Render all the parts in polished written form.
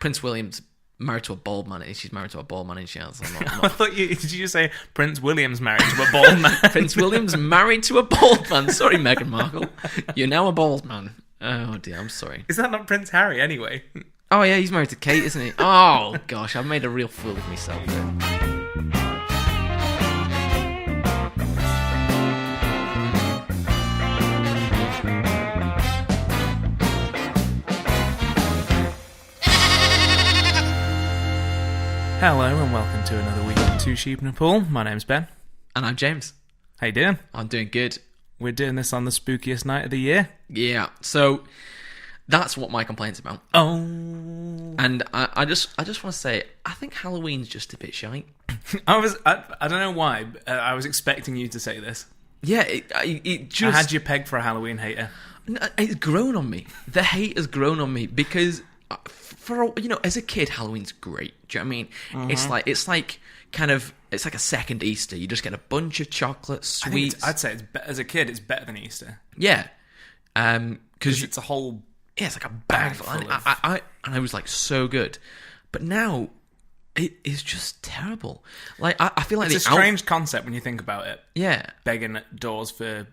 Prince William's married to a bald man. She's married to a bald man in Shells. I thought did you say Prince William's married to a bald man? Prince William's married to a bald man. Sorry, Meghan Markle. You're now a bald man. Oh dear, I'm sorry. Is that not Prince Harry anyway? Oh yeah, he's married to Kate, isn't he? Oh gosh, I've made a real fool of myself there. Hello and welcome to another week of Two Sheep and a Pool. My name's Ben. And I'm James. How you doing? I'm doing good. We're doing this on the spookiest night of the year. Yeah, so that's what my complaint's about. Oh. And I just want to say, I think Halloween's just a bit shite. I don't know why, but I was expecting you to say this. Yeah, it just... I had you pegged for a Halloween hater. It's grown on me. The hate has grown on me because... as a kid, Halloween's great. Do you know what I mean? Mm-hmm. It's like a second Easter. You just get a bunch of chocolate, sweets. I'd say as a kid, it's better than Easter. Yeah, because it's a whole. Yeah, it's like a bag full. And I was like so good, but now it is just terrible. Like I feel like it's a strange concept when you think about it. Yeah, begging at doors for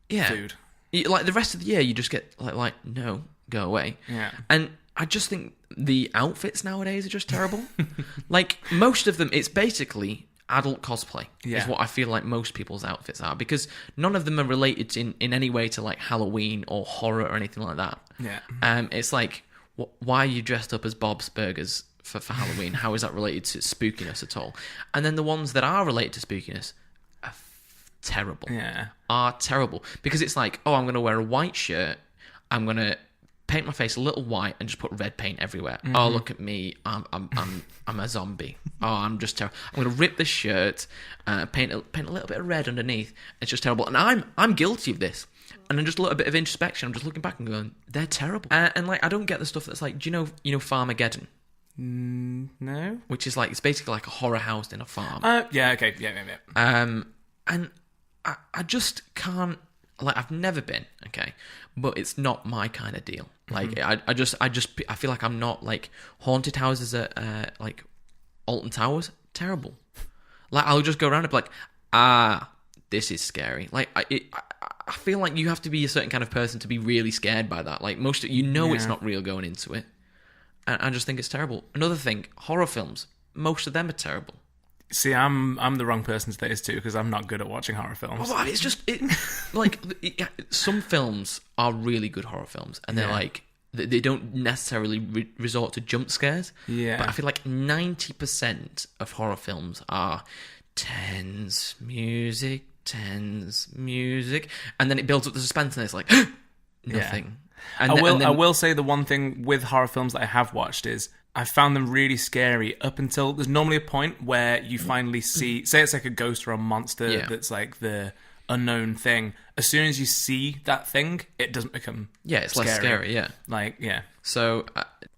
food. Like the rest of the year, you just get like no, go away. Yeah, and I just think the outfits nowadays are just terrible. Like, most of them, it's basically adult cosplay, is what I feel like most people's outfits are, because none of them are related in any way to, like, Halloween or horror or anything like that. Yeah. It's like, why are you dressed up as Bob's Burgers for Halloween? How is that related to spookiness at all? And then the ones that are related to spookiness are terrible. Yeah. Are terrible. Because it's like, oh, I'm going to wear a white shirt, I'm going to paint my face a little white and just put red paint everywhere. Mm-hmm. Oh, look at me! I'm a zombie. Oh, I'm just terrible. I'm gonna rip this shirt, paint a little bit of red underneath. It's just terrible, and I'm guilty of this. And then just a little bit of introspection. I'm just looking back and going, they're terrible. And like, I don't get the stuff that's like, do you know Farmageddon? No. Which is like, it's basically like a horror house in a farm. Yeah. Okay. Yeah. And I just can't. Like, I've never been, okay, but it's not my kind of deal. Like, mm-hmm. I feel like I'm not, like, haunted houses at, like, Alton Towers, terrible. Like, I'll just go around and be like, this is scary. Like, I feel like you have to be a certain kind of person to be really scared by that. Like, it's not real going into it. And I just think it's terrible. Another thing, horror films, most of them are terrible. See, I'm the wrong person to say this to, because I'm not good at watching horror films. Oh, it's just some films are really good horror films, and they're like they don't necessarily resort to jump scares. Yeah, but I feel like 90% of horror films are tense music, and then it builds up the suspense, and it's like nothing. Yeah. I will say the one thing with horror films that I have watched is I found them really scary up until there's normally a point where you finally see, say it's like a ghost or a monster that's like the unknown thing. As soon as you see that thing, it doesn't become it's scary. Less scary, yeah. Like, yeah. So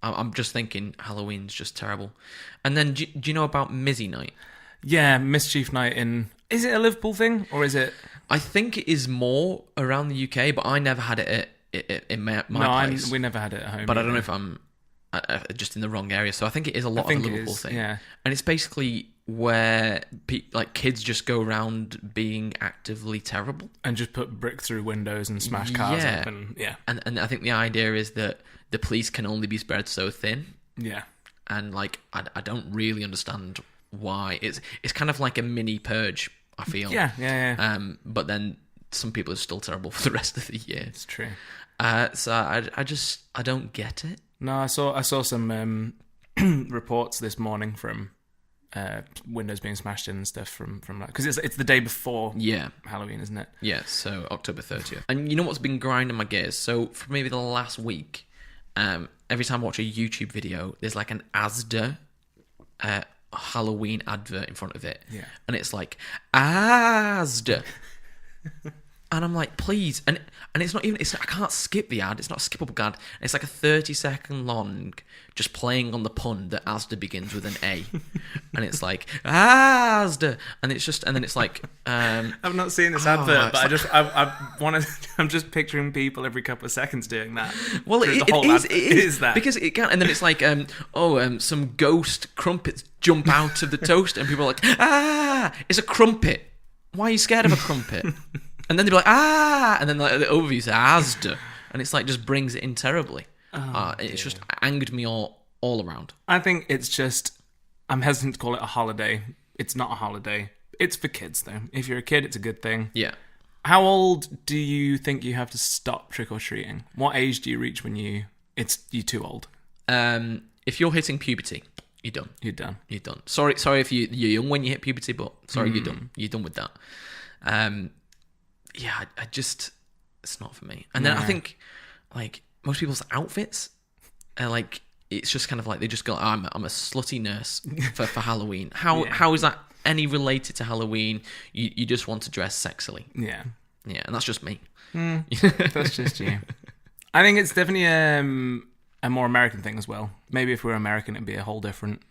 I'm just thinking Halloween's just terrible. And then do you know about Mizzy Night? Yeah, Mischief Night is it a Liverpool thing or is it? I think it is more around the UK, but I never had it in my place. We never had it at home. But either. I don't know if I'm just in the wrong area, so I think it is a lot of a Liverpool thing. Yeah, and it's basically where kids just go around being actively terrible and just put brick through windows and smash cars up, and I think the idea is that the police can only be spread so thin. Yeah, and like I don't really understand why. It's kind of like a mini purge, I feel. Yeah. But then some people are still terrible for the rest of the year. It's true. So I don't get it. No, I saw some reports this morning from windows being smashed in and stuff from that, because it's the day before Halloween, isn't it? Yeah, so October 30th. And you know what's been grinding my gears? So for maybe the last week, every time I watch a YouTube video, there's like an AAasda Halloween advert in front of it. Yeah. And it's like, AAasda. And I'm like, please, and it's not even. I can't skip the ad. It's not a skippable ad. It's like a 30-second long, just playing on the pun that AASda begins with an A, and it's like AAAasda, and it's just, and then it's like. I've not seen this advert, but I want to. I'm just picturing people every couple of seconds doing that. Well, it is that because it can, and then it's like, some ghost crumpets jump out of the toast, and people are like, it's a crumpet. Why are you scared of a crumpet? And then they'll be like, and then like, the overview says AASda, and it's like just brings it in terribly. It's just angered me all around. I think it's just, I'm hesitant to call it a holiday. It's not a holiday. It's for kids, though. If you're a kid, it's a good thing. Yeah. How old do you think you have to stop trick-or-treating? What age do you reach when you're too old? If you're hitting puberty, you're done. You're done. You're done. Sorry if you're young when you hit puberty, but sorry, you're done. You're done with that. Yeah, I just, it's not for me. And then I think, like, most people's outfits are like, it's just kind of like, they just go, I'm a slutty nurse for Halloween. How is that any related to Halloween? You just want to dress sexily. Yeah. Yeah, and that's just me. That's just you. I think it's definitely a more American thing as well. Maybe if we were American, it'd be a whole different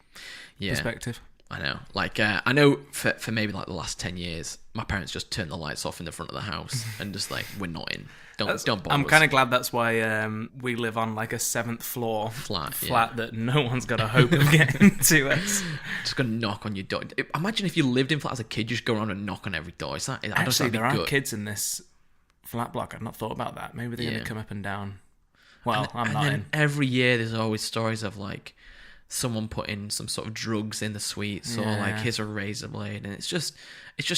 perspective. I know. Like, I know for maybe like the last 10 years, my parents just turned the lights off in the front of the house and just like, we're not in. Don't bother I'm us. kind of glad that's why we live on like a 7th floor flat that no one's got a hope of getting to us. Just gonna knock on your door. Imagine if you lived in flat as a kid, you just go around and knock on every door. Actually, there are kids in this flat block. I've not thought about that. Maybe they're gonna come up and down. Well, I'm not in. Every year, there's always stories of like someone putting some sort of drugs in the sweets, or like here's a razor blade, and it's just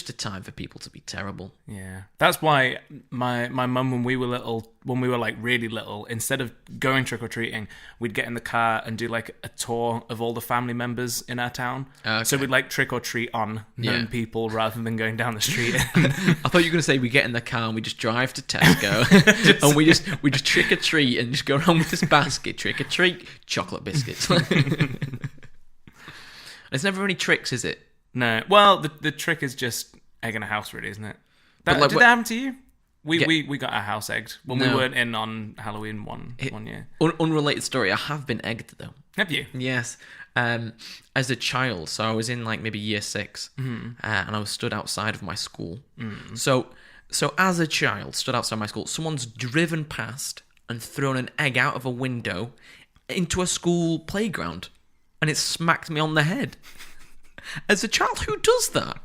a time for people to be terrible. Yeah, that's why my mum, when we were like really little, instead of going trick or treating, we'd get in the car and do like a tour of all the family members in our town. Okay. So we'd like trick or treat on known people rather than going down the street. I thought you were going to say we get in the car and we just drive to Tesco and we just trick or treat and just go around with this basket, trick or treat, chocolate biscuits. There's never any tricks, is it? No. Well, the trick is just egging a house, really, isn't it? Did that happen to you? We got our house egged when we weren't in on Halloween one year. Unrelated story. I have been egged though. Have you? Yes. As a child, so I was in like maybe year 6, and I was stood outside of my school. So as a child, stood outside my school, someone's driven past and thrown an egg out of a window into a school playground, and it smacked me on the head. As a child, who does that?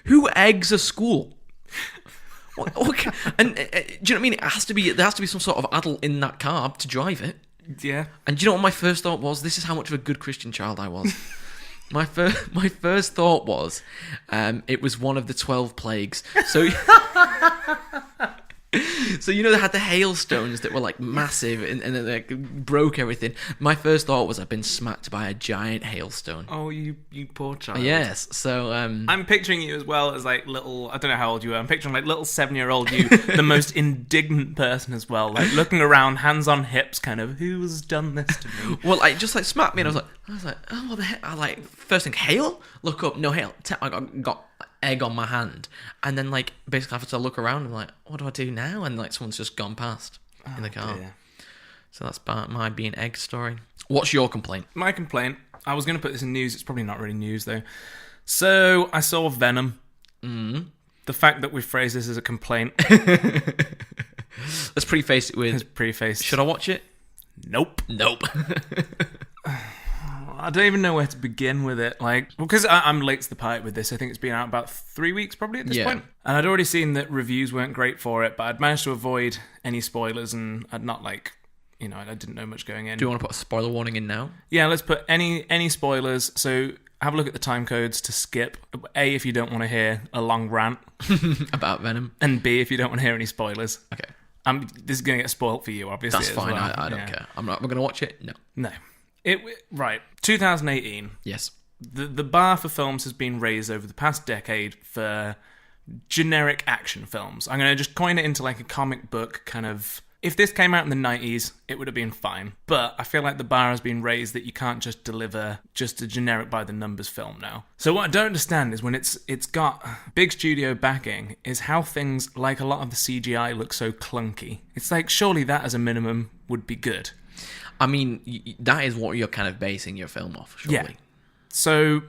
Who eggs a school? Okay. And do you know what I mean? There has to be some sort of adult in that car to drive it. Yeah. And do you know what my first thought was? This is how much of a good Christian child I was. My first thought was, it was one of the 12 plagues. So. So, you know, they had the hailstones that were like massive and then they broke everything. My first thought was I'd been smacked by a giant hailstone. Oh, you poor child. Yes. So, I'm picturing you as well as like little, I don't know how old you are. I'm picturing like little 7-year-old you, the most indignant person as well. Like looking around, hands on hips, kind of, who's done this to me? Well, like, just like smacked me and I was like, oh, what the heck? I like, first thing, hail? Look up, no hail. I got egg on my hand, and then like basically I have to look around and like, what do I do now? And like someone's just gone past in the car. Dear. So that's my being egg story. What's your complaint? My complaint, I was going to put this in news, it's probably not really news though. So I saw Venom. The fact that we phrase this as a complaint. Let's preface it with should I watch it? Nope. I don't even know where to begin with it. Like, because I'm late to the party with this. I think it's been out about 3 weeks probably at this point. And I'd already seen that reviews weren't great for it, but I'd managed to avoid any spoilers, and I'd not like, you know, I didn't know much going in. Do you want to put a spoiler warning in now? Yeah, let's put any spoilers. So have a look at the time codes to skip. A, if you don't want to hear a long rant about Venom, and B, if you don't want to hear any spoilers. Okay. This is going to get spoiled for you, obviously. That's fine. Well. I don't care. We're going to watch it. No. Right, 2018. Yes. The bar for films has been raised over the past decade for generic action films. I'm going to just coin it into like a comic book kind of If this came out in the 90s, it would have been fine. But I feel like the bar has been raised that you can't just deliver just a generic by-the-numbers film now. So what I don't understand is when it's got big studio backing, is how things like a lot of the CGI look so clunky. It's like, surely that as a minimum would be good. I mean, that is what you're kind of basing your film off, surely. Yeah. So...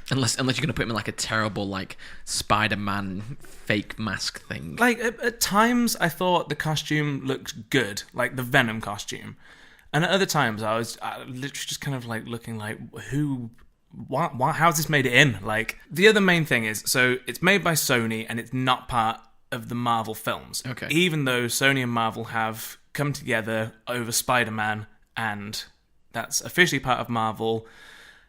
Unless you're going to put him in like a terrible like Spider-Man fake mask thing. Like at times I thought the costume looked good, like the Venom costume. And at other times I literally just kind of like looking like, how's this made it in? Like the other main thing is, so it's made by Sony and it's not part of the Marvel films. Okay. Even though Sony and Marvel have come together over Spider-Man and that's officially part of Marvel.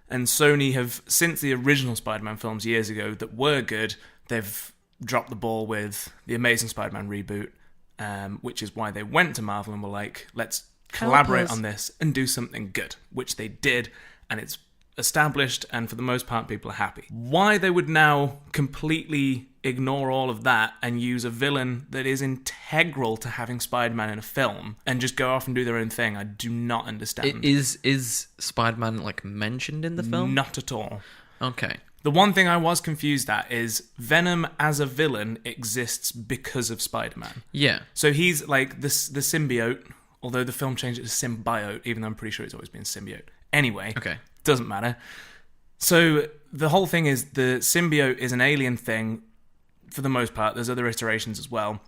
And Sony have, since the original Spider-Man films years ago that were good, they've dropped the ball with the Amazing Spider-Man reboot, which is why they went to Marvel and were like, let's collaborate on this and do something good, which they did, and it's established, and for the most part, people are happy. Why they would now completely ignore all of that and use a villain that is integral to having Spider-Man in a film and just go off and do their own thing, I do not understand. Is Spider-Man like mentioned in the film? Not at all. Okay. The one thing I was confused at is Venom as a villain exists because of Spider-Man. Yeah. So he's like the symbiote, although the film changed it to symbiote, even though I'm pretty sure it's always been symbiote. Anyway. Okay. Doesn't matter. So the whole thing is the symbiote is an alien thing for the most part. There's other iterations as well.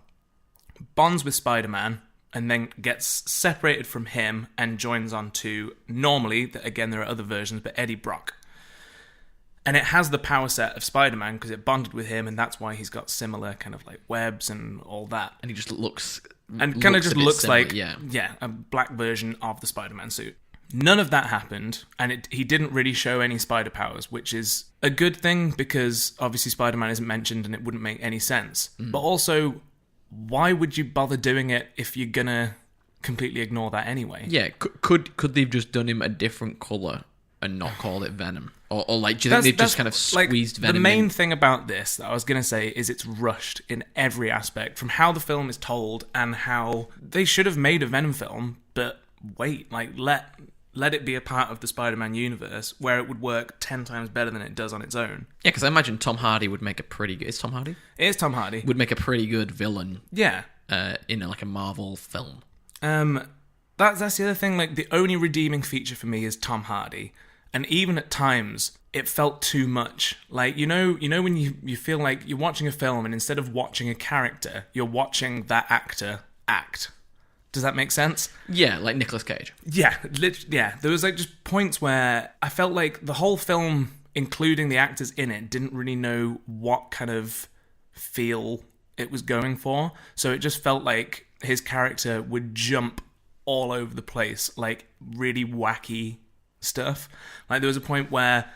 Bonds with Spider-Man and then gets separated from him and joins on to, normally, again there are other versions, but Eddie Brock. And it has the power set of Spider-Man because it bonded with him and that's why he's got similar kind of like webs and all that. And he just looks... And kind of just looks similar, like a black version of the Spider-Man suit. None of that happened, and he didn't really show any spider powers, which is a good thing because obviously Spider-Man isn't mentioned and it wouldn't make any sense. But also, why would you bother doing it if you're gonna completely ignore that anyway? Yeah, could they've just done him a different colour and not called it Venom? Or like, do you think they've just kind of squeezed Venom in? The main thing about this that I was going to say is it's rushed in every aspect, from how the film is told and how they should have made a Venom film, but wait, like, let it be a part of the Spider-Man universe where it would work 10 times better than it does on its own. Yeah, because I imagine Tom Hardy would make a pretty good... Is Tom Hardy? It is Tom Hardy. Would make a pretty good villain. Yeah. In like a Marvel film. That's the other thing. Like, the only redeeming feature for me is Tom Hardy. And even at times, it felt too much. Like, you know when you feel like you're watching a film and instead of watching a character, you're watching that actor act. Does that make sense? Yeah, like Nicolas Cage. Yeah, there was like just points where I felt like the whole film, including the actors in it, didn't really know what kind of feel it was going for. So it just felt like his character would jump all over the place, like really wacky stuff. Like there was a point where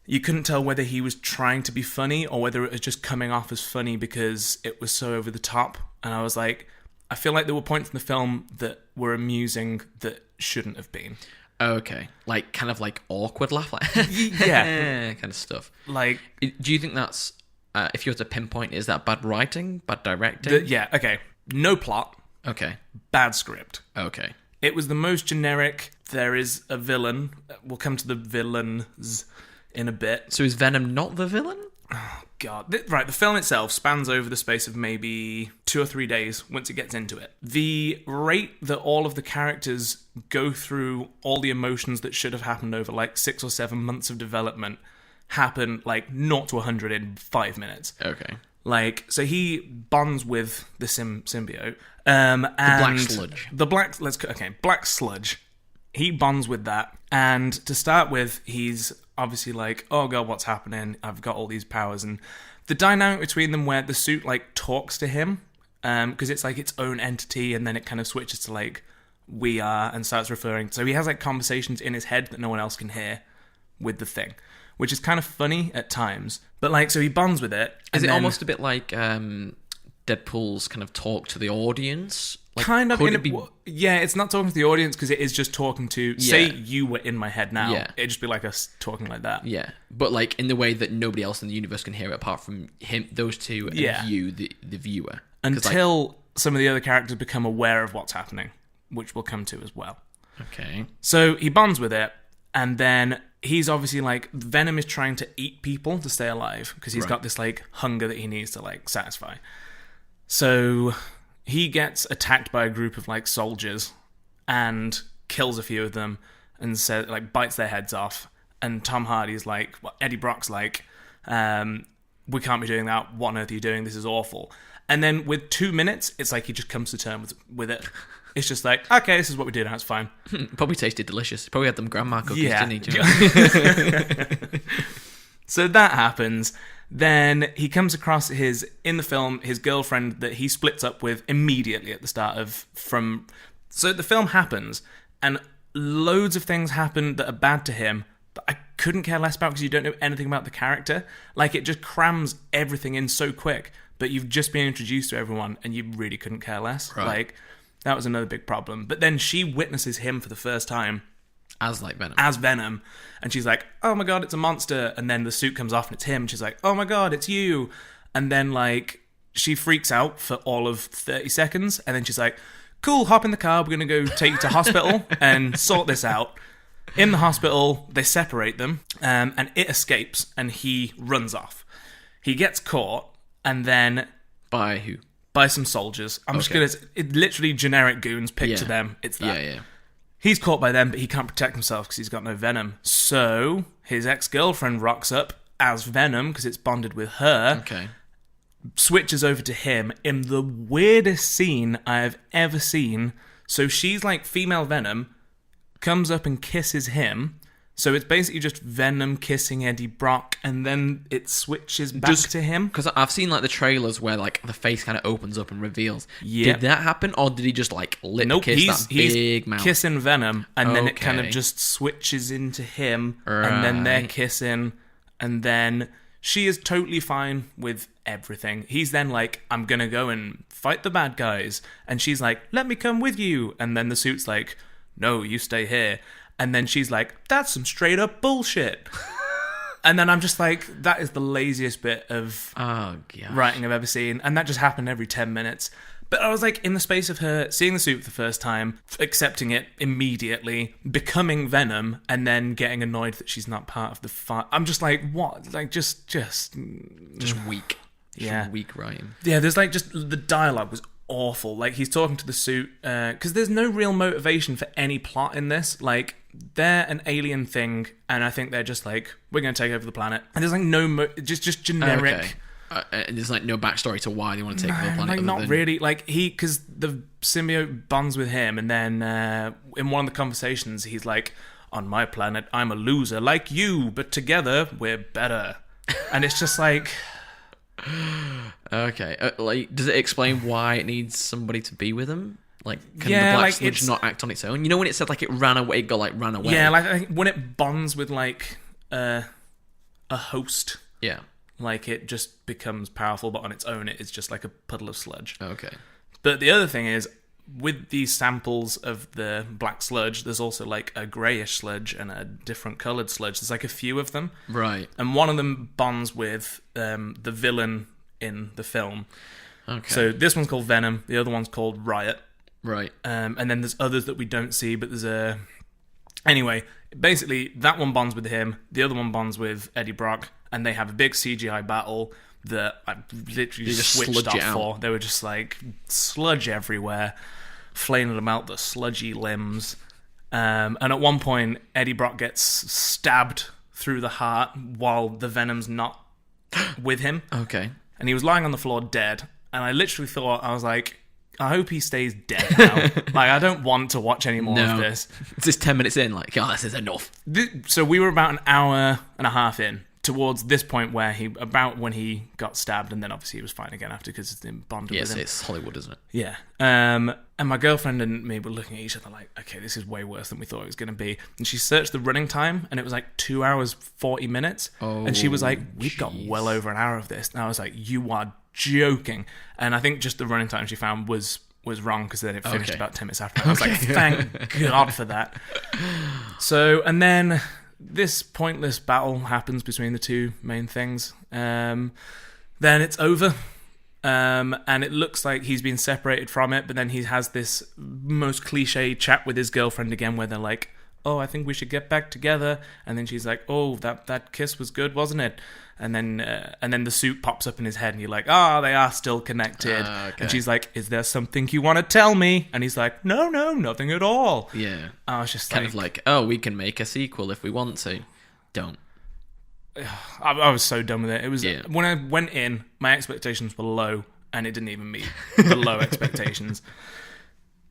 you couldn't tell whether he was trying to be funny or whether it was just coming off as funny because it was so over the top. And I was like, I feel like there were points in the film that were amusing that shouldn't have been. Okay. Like, kind of like awkward laugh? Like yeah. kind of stuff. Like, do you think that's, if you were to pinpoint, is that bad writing? Bad directing? Yeah, okay. No plot. Okay. Bad script. Okay. It was the most generic. There is a villain. We'll come to the villains in a bit. So is Venom not the villain? Oh, God. Right, the film itself spans over the space of maybe 2 or 3 days once it gets into it. The rate that all of the characters go through all the emotions that should have happened over like 6 or 7 months of development happen like 0 to 100 in 5 minutes. Okay. Like, so he bonds with the symbiote. And the black sludge. Black sludge. He bonds with that. And to start with, he's obviously like, oh God, what's happening? I've got all these powers. And the dynamic between them where the suit like talks to him, because it's like its own entity, and then it kind of switches to like, we are, and starts referring. So he has like conversations in his head that no one else can hear with the thing, which is kind of funny at times. But like, so he bonds with it. Is it almost a bit like Deadpool's kind of talk to the audience? Like, kind of. Yeah, it's not talking to the audience because it is just talking to, say you were in my head now. Yeah. It'd just be like us talking like that. Yeah, but like in the way that nobody else in the universe can hear it apart from him, those two, and you, the viewer. Until some of the other characters become aware of what's happening, which we'll come to as well. Okay. So he bonds with it, and then he's obviously like, Venom is trying to eat people to stay alive, because he's got this like hunger that he needs to like satisfy. So he gets attacked by a group of like soldiers and kills a few of them and says, like, bites their heads off. And Tom Hardy's like, well, Eddie Brock's like, we can't be doing that. What on earth are you doing? This is awful. And then with 2 minutes, it's like he just comes to terms with it. It's just like, okay, this is what we do now. It's fine. Probably tasted delicious. Probably had them grandma cookies, didn't he? So that happens. Then he comes across in the film, his girlfriend that he splits up with immediately at the start So the film happens, and loads of things happen that are bad to him, that I couldn't care less about because you don't know anything about the character. Like, it just crams everything in so quick, but you've just been introduced to everyone, and you really couldn't care less. Right. Like, that was another big problem. But then she witnesses him for the first time. As Venom. As Venom. And she's like, oh my god, it's a monster. And then the suit comes off and it's him. And she's like, oh my god, it's you. And then, like, she freaks out for all of 30 seconds. And then she's like, cool, hop in the car. We're going to go take you to hospital and sort this out. In the hospital, they separate them. And it escapes. And he runs off. He gets caught. And then... By who? By some soldiers. I'm just going to... Literally generic goons. Picture them. It's that. Yeah. He's caught by them, but he can't protect himself because he's got no venom. So his ex-girlfriend rocks up as Venom because it's bonded with her. Okay. Switches over to him in the weirdest scene I have ever seen. So she's like female Venom, comes up and kisses him. So it's basically just Venom kissing Eddie Brock, and then it switches back to him. Because I've seen like the trailers where like the face kind of opens up and reveals. Yeah. Did that happen, or did he just like lip kiss that big mouth? Kissing Venom, and then it kind of just switches into him, and then they're kissing, and then she is totally fine with everything. He's then like, I'm gonna go and fight the bad guys, and she's like, let me come with you, and then the suit's like, no, you stay here. And then she's like, that's some straight up bullshit. And then I'm just like, that is the laziest bit of writing I've ever seen. And that just happened every 10 minutes. But I was like, in the space of her seeing the suit for the first time, accepting it immediately, becoming Venom, and then getting annoyed that she's not part of the fight. I'm just like, what? Like, just weak. Yeah. Weak writing. Yeah, there's like, just the dialogue was awful. Like, he's talking to the suit, because there's no real motivation for any plot in this. Like, they're an alien thing, and I think they're just like, we're going to take over the planet. And there's like no just generic. And there's like no backstory to why they want to take over the planet. Like, not really. Like, because the symbiote bonds with him, and then in one of the conversations, he's like, on my planet, I'm a loser like you, but together we're better. And it's just like... Okay. Like, does it explain why it needs somebody to be with him? Like, can the black sludge not act on its own? You know when it said like it ran away, ran away? Yeah, like I think when it bonds with like a host, yeah, like it just becomes powerful, but on its own it is just like a puddle of sludge. Okay. But the other thing is, with these samples of the black sludge, there's also like a greyish sludge and a different coloured sludge. There's like a few of them. Right. And one of them bonds with the villain in the film. Okay. So this one's called Venom, the other one's called Riot. Right. And then there's others that we don't see, but there's a... Anyway, basically, that one bonds with him, the other one bonds with Eddie Brock, and they have a big CGI battle that I literally just switched off for. They were just like sludge everywhere, flailing them out the sludgy limbs. And at one point, Eddie Brock gets stabbed through the heart while the Venom's not with him. Okay. And he was lying on the floor dead. And I literally thought, I was like, I hope he stays dead now. Like, I don't want to watch any more of this. It's just 10 minutes in, like, this is enough. So we were about an hour and a half in towards this point where when he got stabbed, and then obviously he was fine again after because it's in bonded with him. Yes, it's Hollywood, isn't it? Yeah. And my girlfriend and me were looking at each other like, okay, this is way worse than we thought it was going to be. And she searched the running time, and it was like 2 hours, 40 minutes. Oh, and she was like, we've got well over an hour of this. And I was like, you are joking. And I think just the running time she found was wrong, because then it finished about 10 minutes after. I was like, thank God for that. So, and then this pointless battle happens between the two main things. Then it's over. And it looks like he's been separated from it, but then he has this most cliche chat with his girlfriend again where they're like, oh, I think we should get back together. And then she's like, oh, that kiss was good, wasn't it? And then the suit pops up in his head and you're like, oh, they are still connected. Okay. And she's like, is there something you want to tell me? And he's like, no, nothing at all. Yeah. I was just kind of like, oh, we can make a sequel if we want to. Don't. I was so done with it. It was when I went in, my expectations were low, and it didn't even meet the low expectations.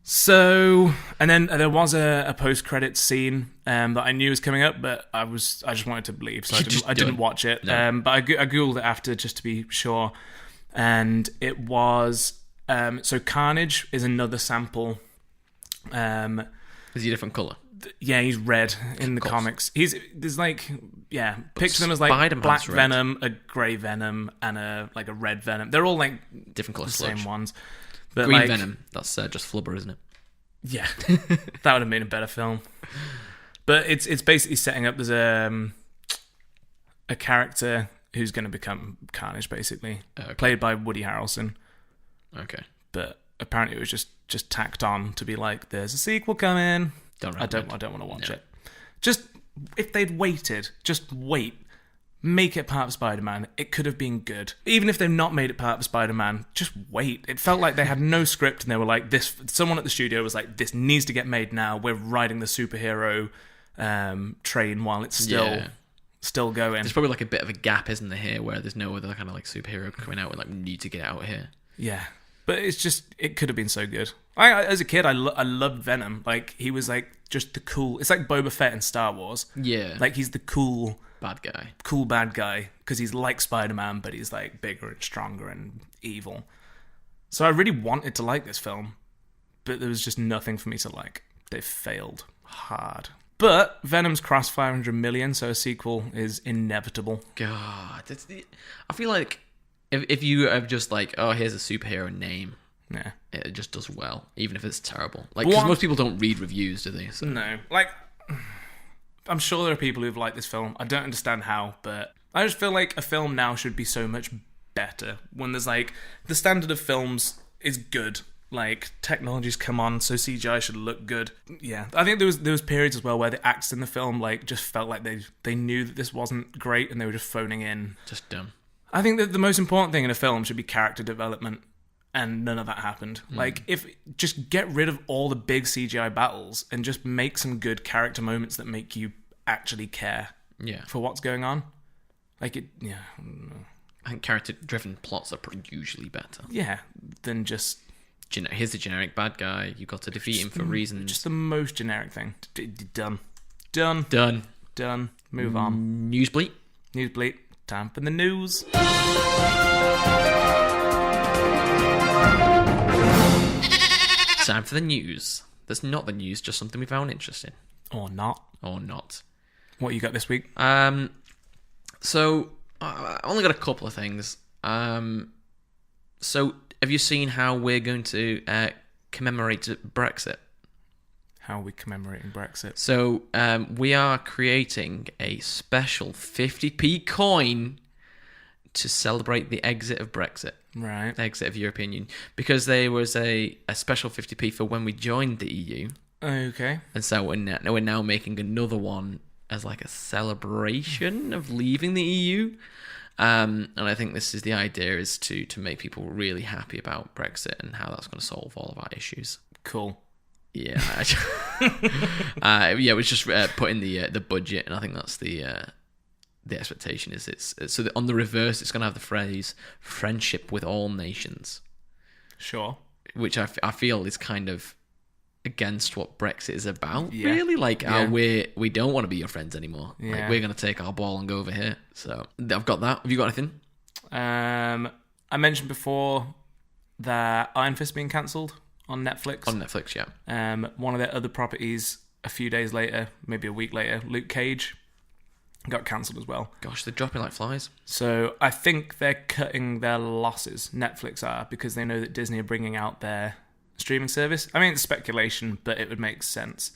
So, and then there was a post-credits scene that I knew was coming up, but I just wanted to leave, so I didn't watch it. No. But I googled it after just to be sure, and it was so Carnage is another sample. Is he a different color? Yeah, he's red in the comics. There's like, picture them as like Spider-Man's black red. Venom, a grey Venom, and a red Venom. They're all like different color, same ones. But Green like, Venom, that's just flubber, isn't it? Yeah, that would have been a better film. But it's basically setting up there's a character who's going to become Carnage, basically, played by Woody Harrelson. Okay, but apparently it was just tacked on to be like, there's a sequel coming. I don't want to watch it. Just if they'd waited, just wait. Make it part of Spider-Man. It could have been good. Even if they've not made it part of Spider-Man, just wait. It felt like they had no script and they were like, someone at the studio was like, this needs to get made now. We're riding the superhero train while it's still going. There's probably like a bit of a gap, isn't there, here, where there's no other kind of like superhero coming out and like, we need to get out here. Yeah. But it's just, it could have been so good. As a kid, I loved Venom. Like, he was like just the cool... It's like Boba Fett in Star Wars. Yeah. Like, he's the cool... bad guy. Cool bad guy. Because he's like Spider-Man, but he's like bigger and stronger and evil. So I really wanted to like this film. But there was just nothing for me to like. They failed hard. But Venom's crossed 500 million, so a sequel is inevitable. God. I feel like... If you have just like, oh, here's a superhero name, it just does well, even if it's terrible. Like, because most people don't read reviews, do they? So. No. Like, I'm sure there are people who've liked this film. I don't understand how, but I just feel like a film now should be so much better. When there's like, the standard of films is good. Like, technology's come on, so CGI should look good. Yeah. I think there was periods as well where the acts in the film, like, just felt like they knew that this wasn't great and they were just phoning in. Just dumb. I think that the most important thing in a film should be character development, and none of that happened. Like, just get rid of all the big CGI battles and just make some good character moments that make you actually care for what's going on. Like, I think character-driven plots are usually better. Yeah, than just... Here's the generic bad guy, you've got to defeat him for reasons. Just the most generic thing. Done. Move on. News Bleat. Time for the news. Time for the news. That's not the news, just something we found interesting. Or not. What you got this week? So, I only got a couple of things. So, have you seen how we're going to commemorate Brexit? How are we commemorating Brexit? So, we are creating a special 50p coin to celebrate the exit of Brexit. Right. The exit of the European Union. Because there was a special 50p for when we joined the EU. Okay. And so we're now making another one as like a celebration of leaving the EU. And I think this is the idea, is to make people really happy about Brexit and how that's going to solve all of our issues. Cool. Yeah, it was just put in the budget, and I think that's the expectation is it's so that on the reverse it's going to have the phrase "friendship with all nations." Sure, which I feel is kind of against what Brexit is about. Yeah. Really, like we don't want to be your friends anymore. Yeah. Like, we're going to take our ball and go over here. So I've got that. Have you got anything? I mentioned before that Iron Fist being cancelled. On Netflix. Yeah. One of their other properties, a few days later, maybe a week later, Luke Cage, got cancelled as well. Gosh, they're dropping like flies. So I think they're cutting their losses, Netflix are, because they know that Disney are bringing out their streaming service. I mean, it's speculation, but it would make sense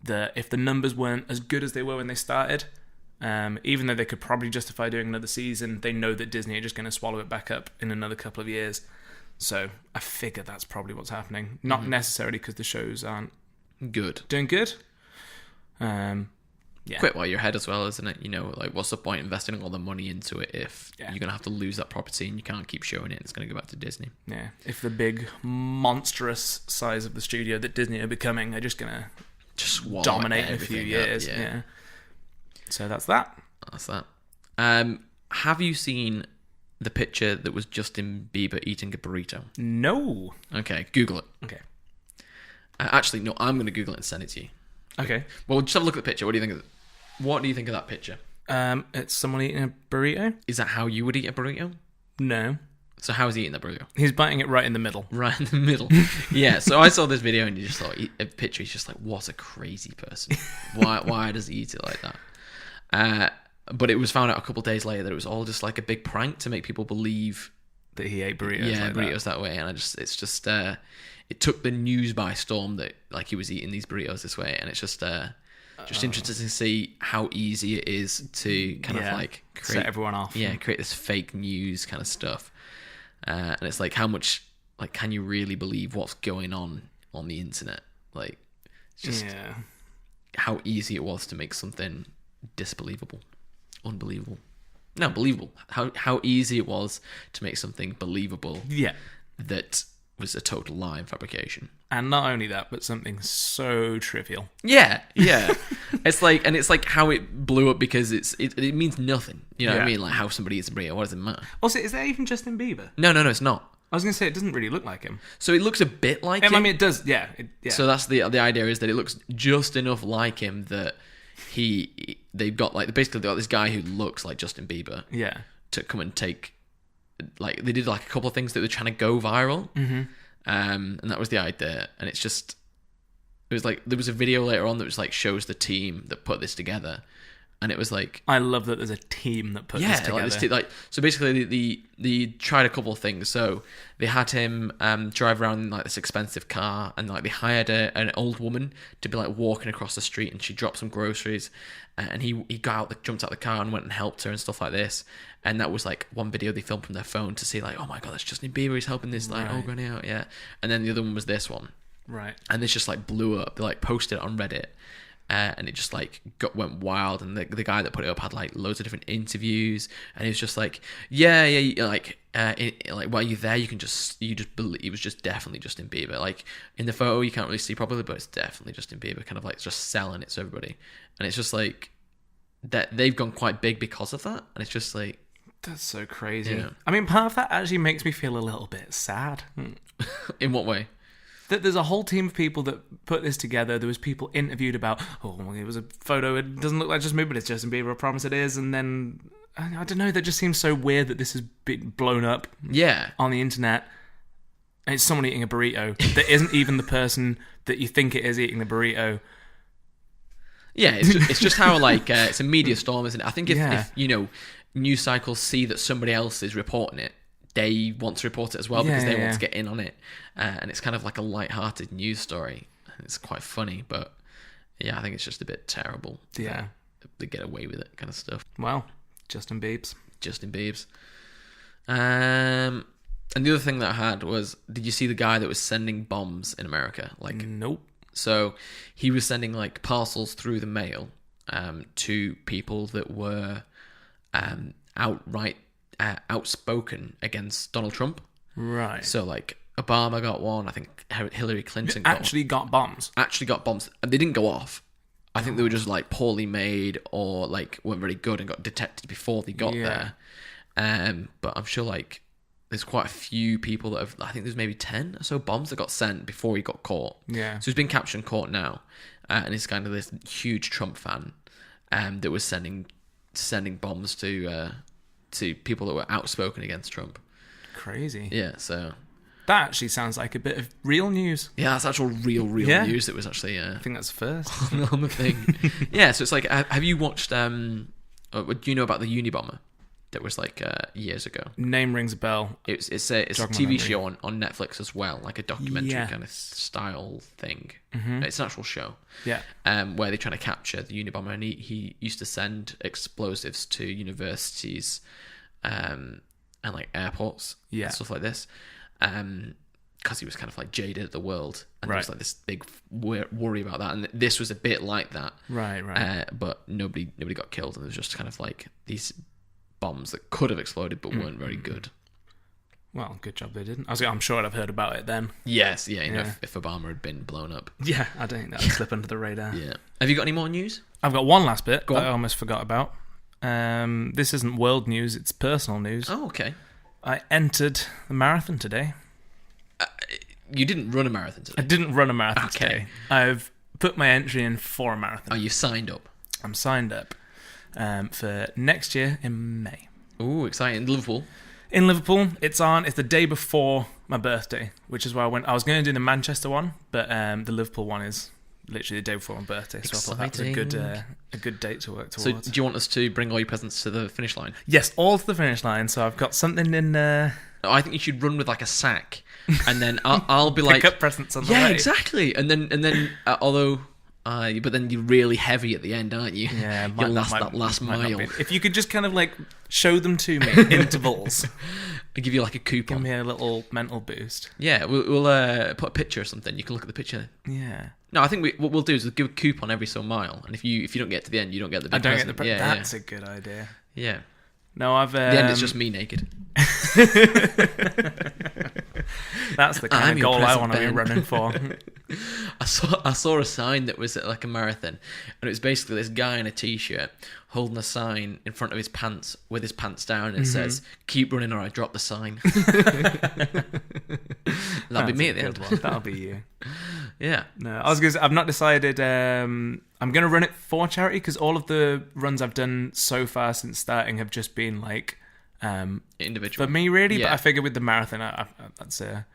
that if the numbers weren't as good as they were when they started, even though they could probably justify doing another season, they know that Disney are just going to swallow it back up in another couple of years. So I figure that's probably what's happening. Not necessarily because the shows aren't good. doing good. Quit while you're ahead as well, isn't it? You know, like, what's the point investing all the money into it if you're going to have to lose that property and you can't keep showing it and it's going to go back to Disney? Yeah. If the big, monstrous size of the studio that Disney are becoming are just going to dominate in a few years. Yeah. So that's that. That's that. Have you seen the picture that was Justin Bieber eating a burrito? No. Okay, Google it. Okay. Actually, no, I'm going to Google it and send it to you. Okay. Well, just have a look at the picture. What do you think of it? What do you think of that picture? It's someone eating a burrito. Is that how you would eat a burrito? No. So how is he eating the burrito? He's biting it right in the middle. Right in the middle. Yeah, so I saw this video and you just thought, a picture, he's just like, what a crazy person. Why does he eat it like that? But it was found out a couple of days later that it was all just like a big prank to make people believe that he ate burritos burritos that way. And it took the news by storm that like he was eating these burritos this way. And it's just interesting to see how easy it is to kind of like set everyone off. Yeah, create this fake news kind of stuff. And it's like, how much like can you really believe what's going on the internet? Like, it's just how easy it was to make something unbelievable. No, believable. How easy it was to make something believable. Yeah, that was a total lie and fabrication. And not only that, but something so trivial. Yeah. It's like how it blew up because it means nothing. You know what I mean? Like how somebody eats a burrito. What does it matter? Also, is that even Justin Bieber? No, it's not. I was going to say, it doesn't really look like him. So it looks a bit like him. I mean, it does, yeah. So that's the idea, is that it looks just enough like him that they've got basically they got this guy who looks like Justin Bieber. Yeah. To come and take, like, they did like a couple of things that were trying to go viral. Mm-hmm. And that was the idea. And it was like, there was a video later on that was like, shows the team that put this together. And it was like, I love that there's a team that put this together. So basically, they tried a couple of things. So they had him drive around in like this expensive car, and like they hired an old woman to be like walking across the street, and she dropped some groceries, and he jumped out the car and went and helped her and stuff like this. And that was like one video they filmed from their phone to see like, oh my god, that's Justin Bieber, he's helping this like old granny out, yeah. And then the other one was this one, right? And this just like blew up. They like posted it on Reddit. And it just like went wild, and the guy that put it up had like loads of different interviews, and he was just like, like while you're there, you just believe it was just definitely Justin Bieber. Like in the photo, you can't really see properly, but it's definitely Justin Bieber, kind of like just selling it to everybody. And it's just like that they've gone quite big because of that, and it's just like, that's so crazy. Yeah. I mean, part of that actually makes me feel a little bit sad. In what way? That there's a whole team of people that put this together. There was people interviewed about, it was a photo, it doesn't look like Justin Bieber, but it's Justin Bieber, I promise it is. And then, I don't know, that just seems so weird that this has been blown up on the internet. And it's someone eating a burrito that isn't even the person that you think it is eating the burrito. Yeah, it's just how like, it's a media storm, isn't it? I think if you know, news cycles see that somebody else is reporting it, they want to report it as well because they want to get in on it. And it's kind of like a light-hearted news story. It's quite funny, but yeah, I think it's just a bit terrible. Yeah. They get away with it kind of stuff. Well, Justin Biebs. And the other thing that I had was, did you see the guy that was sending bombs in America? Like, nope. So he was sending like parcels through the mail to people that were outright outspoken against Donald Trump. Right. So like Obama got one. I think Hillary Clinton got bombs. Actually got bombs. And they didn't go off. I think they were just like poorly made or like weren't very good and got detected before they got there. But I'm sure like there's quite a few people that have, I think there's maybe 10 or so bombs that got sent before he got caught. Yeah. So he's been captured in court now. And he's kind of this huge Trump fan that was sending bombs to people that were outspoken against Trump. Crazy. Yeah, so that actually sounds like a bit of real news. Yeah, that's actual real news. It was actually I think that's first on the thing. Yeah, so it's like, have you watched do you know about the Unabomber that was like years ago? Name rings a bell. It's a TV show on Netflix as well, like a documentary kind of style thing. Mm-hmm. It's an actual show. Yeah. Where they're trying to capture the Unabomber, and he used to send explosives to universities and like airports and stuff like this. because he was kind of like jaded at the world, and Right. there was like this big worry about that, and this was a bit like that. Right. But nobody got killed, and it was just kind of like these bombs that could have exploded but weren't very good. Well, good job they didn't. I'm sure I'd have heard about it then. Yes, yeah, you know, if Obama had been blown up. Yeah, I don't think that would slip under the radar. Yeah. Have you got any more news? I've got one last bit Go that on. I almost forgot about. This isn't world news, it's personal news. Oh, okay. I entered the marathon today. You didn't run a marathon today? I didn't run a marathon Okay. today. I've put my entry in for a marathon. Oh, you signed up? I'm signed up for next year in May. Ooh, exciting. Liverpool? In Liverpool, it's the day before my birthday, which is why I went. I was going to do the Manchester one, but the Liverpool one is literally the day before my birthday. So I thought that was a good date to work So towards. do you want us to bring all your presents to the finish line? Yes, all to the finish line. So I've got something in I think you should run with like a sack, and then I'll be like, pick up presents on the yeah, way. exactly. And then although, but then you're really heavy at the end, aren't you? Yeah, you'll last that last might not mile. be. If you could just kind of like show them to me in intervals, I'll give you like a coupon. give me a little mental boost. Yeah, we'll put a picture or something. You can look at the picture. Yeah. No, I think what we'll do is we'll give a coupon every so mile, and if you don't get to the end, you don't get the big I don't present. get the Yeah, That's a good idea. yeah. No, I've. The end is just me naked. That's the kind I'm of your goal I present, want to be Ben. running for. I saw a sign that was at like a marathon, and it was basically this guy in a t-shirt holding a sign in front of his pants with his pants down, and it says, "Keep running or I drop the sign." That'll be me at the end. That'll be you. Yeah. No, I was gonna say, I've not decided. I'm going to run it for charity because all of the runs I've done so far since starting have just been like Individual. for me, really. Yeah. But I figured with the marathon, that's a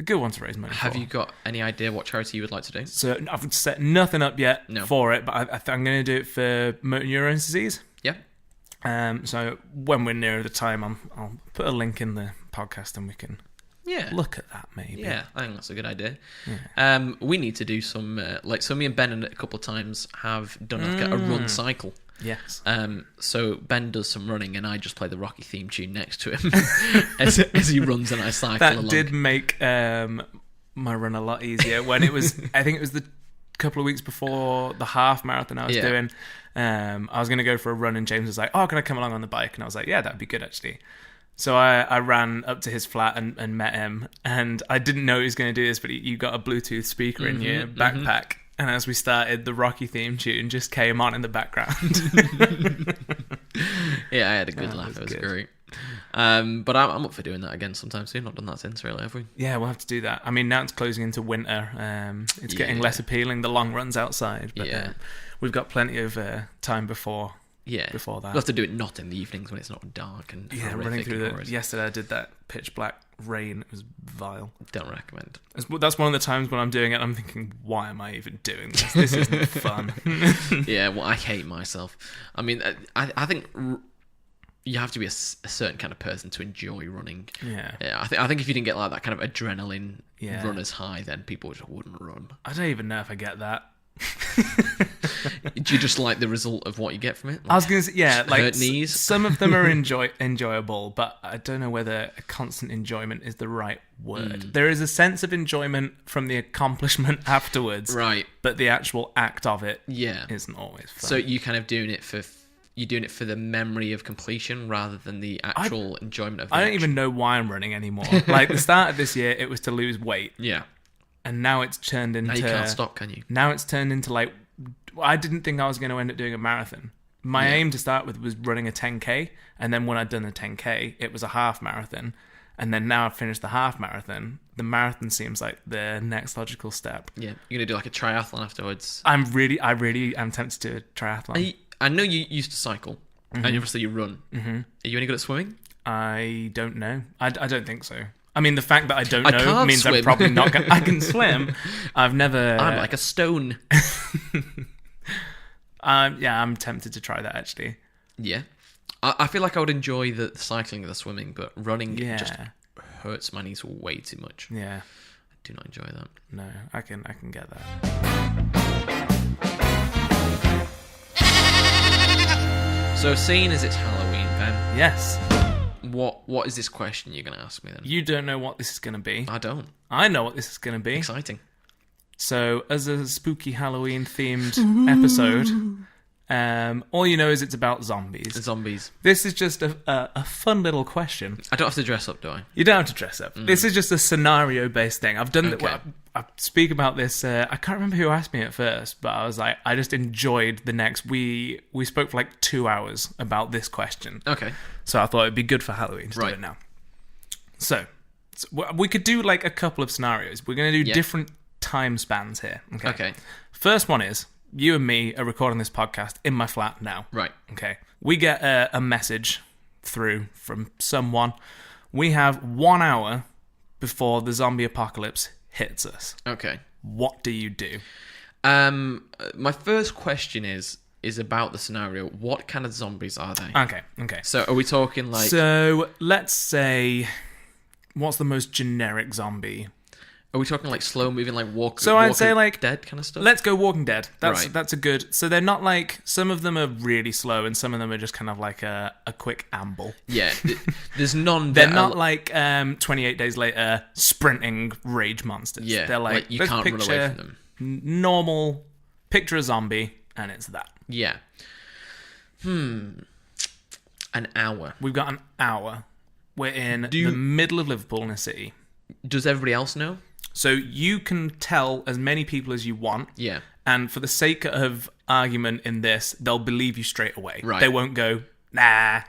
good one to raise money for. Have you got any idea what charity you would like to do? So I've set nothing up yet No. for it, but I'm going to do it for motor neurone disease. Yeah. So when we're nearer the time, I'll put a link in the podcast and we can Yeah. look at that maybe. Yeah, I think that's a good idea. Yeah. We need to do some so me and Ben a couple of times have done like a run cycle. Yes. So Ben does some running, and I just play the Rocky theme tune next to him as he runs, and I cycle That along. did make my run a lot easier when it was. I think it was the couple of weeks before the half marathon I was doing. I was going to go for a run, and James was like, "Oh, can I come along on the bike?" And I was like, "Yeah, that'd be good actually." So I ran up to his flat and met him, and I didn't know he was going to do this, but you got a Bluetooth speaker in your backpack, and as we started, the Rocky theme tune just came on in the background. Yeah, I had a good laugh. It was great. But I'm up for doing that again sometime soon. Not done that since, really, have we? Yeah, we'll have to do that. I mean, now it's closing into winter. It's getting less appealing, the long runs outside, but we've got plenty of time before that. We'll have to do it not in the evenings when it's not dark and Running through and horrid. yesterday I did that pitch black rain. It was vile. Don't recommend. That's one of the times when I'm doing it, I'm thinking, why am I even doing this? This isn't fun. Yeah, well, I hate myself. I mean, I think you have to be a certain kind of person to enjoy running. Yeah. I think if you didn't get like that kind of adrenaline Yeah. runner's high, then people just wouldn't run. I don't even know if I get that. Do you just like the result of what you get from it? Like, I was going to say, like hurt knees? some of them are enjoyable, but I don't know whether a constant enjoyment is the right word. There is a sense of enjoyment from the accomplishment afterwards, right? but the actual act of it Yeah, isn't always fun. so you kind of doing it for the memory of completion rather than the actual enjoyment of. I don't even know why I'm running anymore. Like the start of this year, it was to lose weight, Yeah, and now it's turned into. now you can't stop, can you? Now it's turned into like, I didn't think I was going to end up doing a marathon. My aim to start with was running a 10k, and then when I'd done the 10k, it was a half marathon, and then now I've finished the half marathon. The marathon seems like the next logical step. Yeah, you're gonna do like a triathlon afterwards. I really am tempted to do a triathlon. I know you used to cycle, and obviously you run. Mm-hmm. Are you any good at swimming? I don't know. I don't think so. I mean, the fact that I don't I know can't means I'm swim. probably not going to... I can swim. I've never... I'm like a stone. I'm tempted to try that, actually. Yeah, I feel like I would enjoy the cycling and the swimming, but running just hurts my knees way too much. Yeah. I do not enjoy that. No, I can get that. So, seeing as it's Halloween, Ben, Yes. what is this question you're going to ask me then? You don't know what this is going to be. I don't. I know what this is going to be. Exciting. So, as a spooky Halloween-themed episode, all you know is it's about zombies. Zombies. This is just a fun little question. I don't have to dress up, do I? You don't have to dress up. This is just a scenario-based thing. I've done I speak about this. I can't remember who asked me at first, but I was like, I just enjoyed the next. We spoke for like 2 hours about this question. Okay. So I thought it'd be good for Halloween to do it now. So we could do like a couple of scenarios. We're going to do different time spans here. Okay. First one is you and me are recording this podcast in my flat now. Right. Okay. We get a message through from someone. We have 1 hour before the zombie apocalypse hits us. Okay. What do you do? My first question is about the scenario. What kind of zombies are they? Okay. So are we talking like... So let's say, what's the most generic zombie? Are we talking like slow moving, like I'd say like Dead kind of stuff? Let's go Walking Dead. Right. That's a good. So they're not like, some of them are really slow and some of them are just kind of like a quick amble. Yeah, there's none. They're not like 28 Days Later sprinting rage monsters. Yeah, they're like you can't run away from them. Normal. Picture a zombie and it's that. Yeah. An hour. We've got an hour. We're in the middle of Liverpool in a city. Does everybody else know? So you can tell as many people as you want. Yeah. And for the sake of argument in this, they'll believe you straight away. Right. They won't go, nah.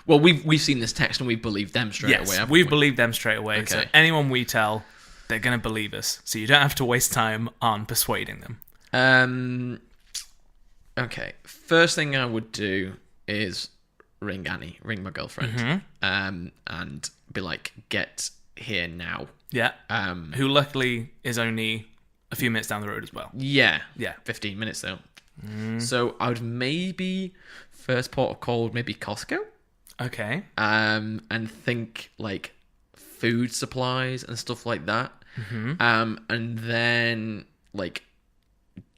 Well, we've seen this text and we believe them straight away. Yes, we've believed them straight away. Okay. So anyone we tell, they're going to believe us. So you don't have to waste time on persuading them. Okay. First thing I would do is ring Annie, ring my girlfriend, and be like, get here now. Yeah. Who luckily is only a few minutes down the road as well. Yeah. Yeah. 15 minutes though. So I would maybe first port of call would maybe Costco. Okay. And think like food supplies and stuff like that. And then like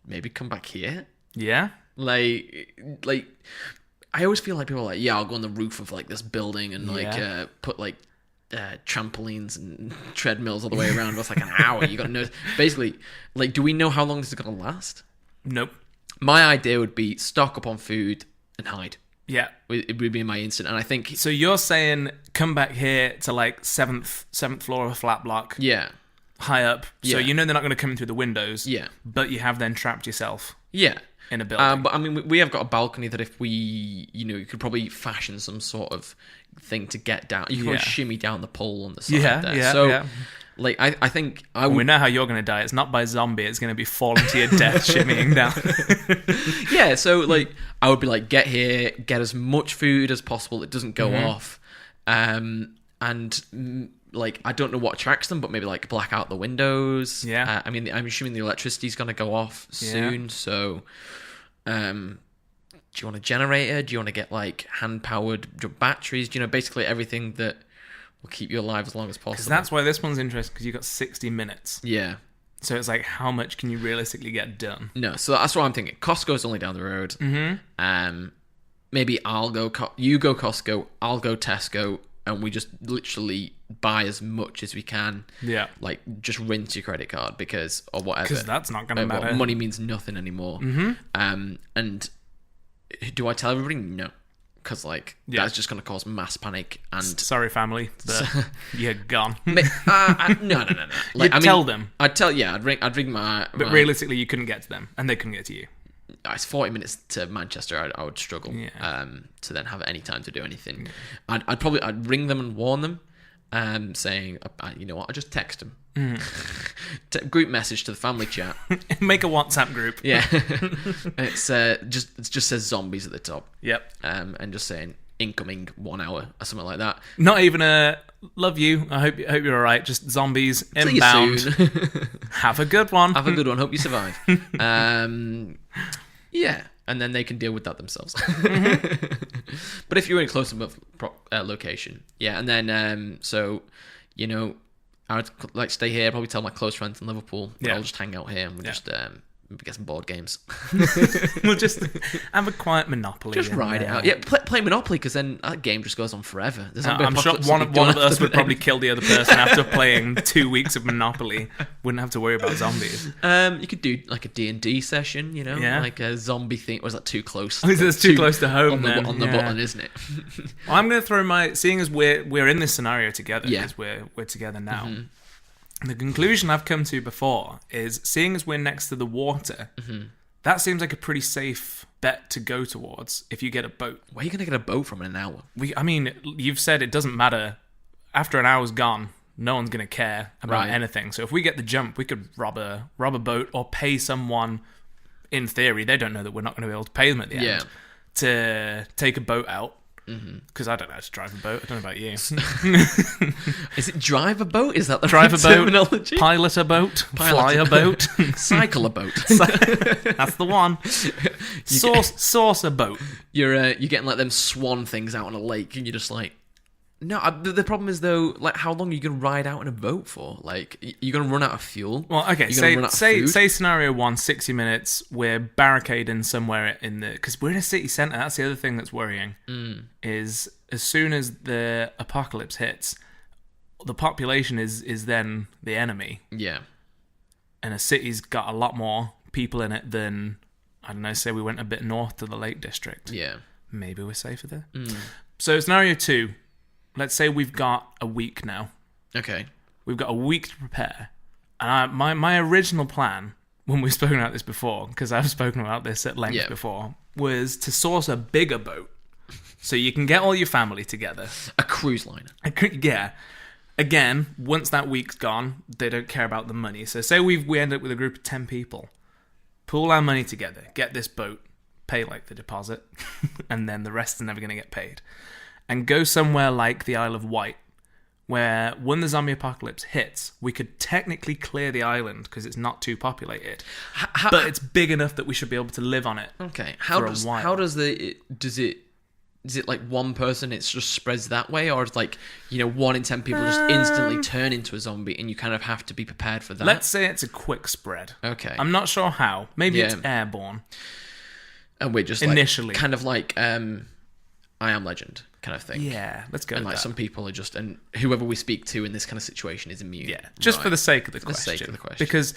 maybe come back here. Yeah. Like I always feel like people are like, yeah, I'll go on the roof of like this building and like put like trampolines and treadmills all the way around. It's like an hour. You got to know. Basically, like, do we know how long this is going to last? Nope. My idea would be stock up on food and hide. Yeah. It would be my instinct. And I think... So you're saying come back here to like seventh floor of a flat block. Yeah. High up. So Yeah. you know they're not going to come in through the windows. Yeah. But you have then trapped yourself. Yeah. In a building. But I mean, we have got a balcony that if we, you could probably fashion some sort of thing to get down. You can probably shimmy down the pole on the side there. Yeah, so, yeah. like, I think I would... We know how you're going to die. It's not by zombie. It's going to be falling to your death, shimmying down. Yeah, so, like, I would be like, get here, get as much food as possible that doesn't go off. And, like, I don't know what attracts them, but maybe, like, black out the windows. Yeah. I mean, I'm assuming the electricity's going to go off soon, so... do you want a generator? Do you want to get like hand-powered batteries? Do you know, basically everything that will keep you alive as long as possible? Because that's why this one's interesting, because you've got 60 minutes. Yeah. So it's like, how much can you realistically get done? No, so that's what I'm thinking. Costco's only down the road. Maybe I'll go... you go Costco, I'll go Tesco, and we just literally buy as much as we can. Yeah. Like, just rinse your credit card because... or whatever. Because that's not going to matter. Money means nothing anymore. And... do I tell everybody? No. Because, like, that's just going to cause mass panic and... Sorry, family, but you're gone. No. Like, You'd tell them. I'd ring my... But realistically, you couldn't get to them, and they couldn't get to you. It's 40 minutes to Manchester. I would struggle to then have any time to do anything. I'd ring them and warn them, saying, you know what, I'll just text them. Group message to the family chat. Make a WhatsApp group. Yeah. It just says zombies at the top. Yep. And just saying incoming 1 hour or something like that. Not even a love you. I hope you're all right. Just zombies inbound. See you soon. Have a good one. Have a good one. Hope you survive. Yeah. And then they can deal with that themselves. But if you're in a close enough location, yeah. And then so I would like stay here. Probably tell my close friends in Liverpool. Yeah. I'll just hang out here and we'll just maybe get some board games. We'll just have a quiet Monopoly. Just ride it out. Yeah, play Monopoly, because then that game just goes on forever. I'm sure one of us would probably kill the other person after playing 2 weeks of Monopoly. Wouldn't have to worry about zombies. You could do like a D&D session, Yeah. like a zombie thing. Or is that too close? That's too close to home on the button, isn't it? Well, I'm going to throw seeing as we're in this scenario together, Yeah. because we're together now. The conclusion I've come to before is, seeing as we're next to the water, that seems like a pretty safe bet to go towards if you get a boat. Where are you going to get a boat from in an hour? I mean, you've said it doesn't matter. After an hour's gone, no one's going to care about anything. So if we get the jump, we could rob a boat or pay someone. In theory, they don't know that we're not going to be able to pay them at the end to take a boat out. Because I don't know how to drive a boat. I don't know about you. Is it drive a boat? Is that the drive right a boat, terminology? pilot a boat, fly a boat, cycle a boat? That's the one. Source a boat. You're getting like them swan things out on a lake, and you're just like, no. The problem is though, like, how long are you gonna ride out in a boat for? Like, you're gonna run out of fuel. Well, okay. Say scenario 1, 60 minutes. We're barricading somewhere because we're in a city centre. That's the other thing that's worrying. Is as soon as the apocalypse hits, the population is then the enemy. Yeah. And a city's got a lot more people in it than, I don't know, say we went a bit north to the Lake District. Yeah. Maybe we're safer there. So scenario 2. Let's say we've got a week now. Okay. We've got a week to prepare. And my original plan, when we've spoken about this before, because I've spoken about this at length before, was to source a bigger boat. So you can get all your family together. A cruise liner. Yeah. Again, once that week's gone, they don't care about the money. So say we end up with a group of 10 people. Pool our money together. Get this boat. Pay like the deposit. And then the rest are never going to get paid. And go somewhere like the Isle of Wight, where when the zombie apocalypse hits, we could technically clear the island because it's not too populated, but it's big enough that we should be able to live on it. Okay, is it like one person? It just spreads that way, or it's like 1 in 10 people just instantly turn into a zombie, and you kind of have to be prepared for that. Let's say it's a quick spread. Okay, I'm not sure how. Maybe it's airborne, and we're just initially kind of like I Am Legend kind of thing. Yeah, let's go. And with like that. some people are just, and whoever we speak to in this kind of situation is immune. Yeah, just for the sake of the question. Because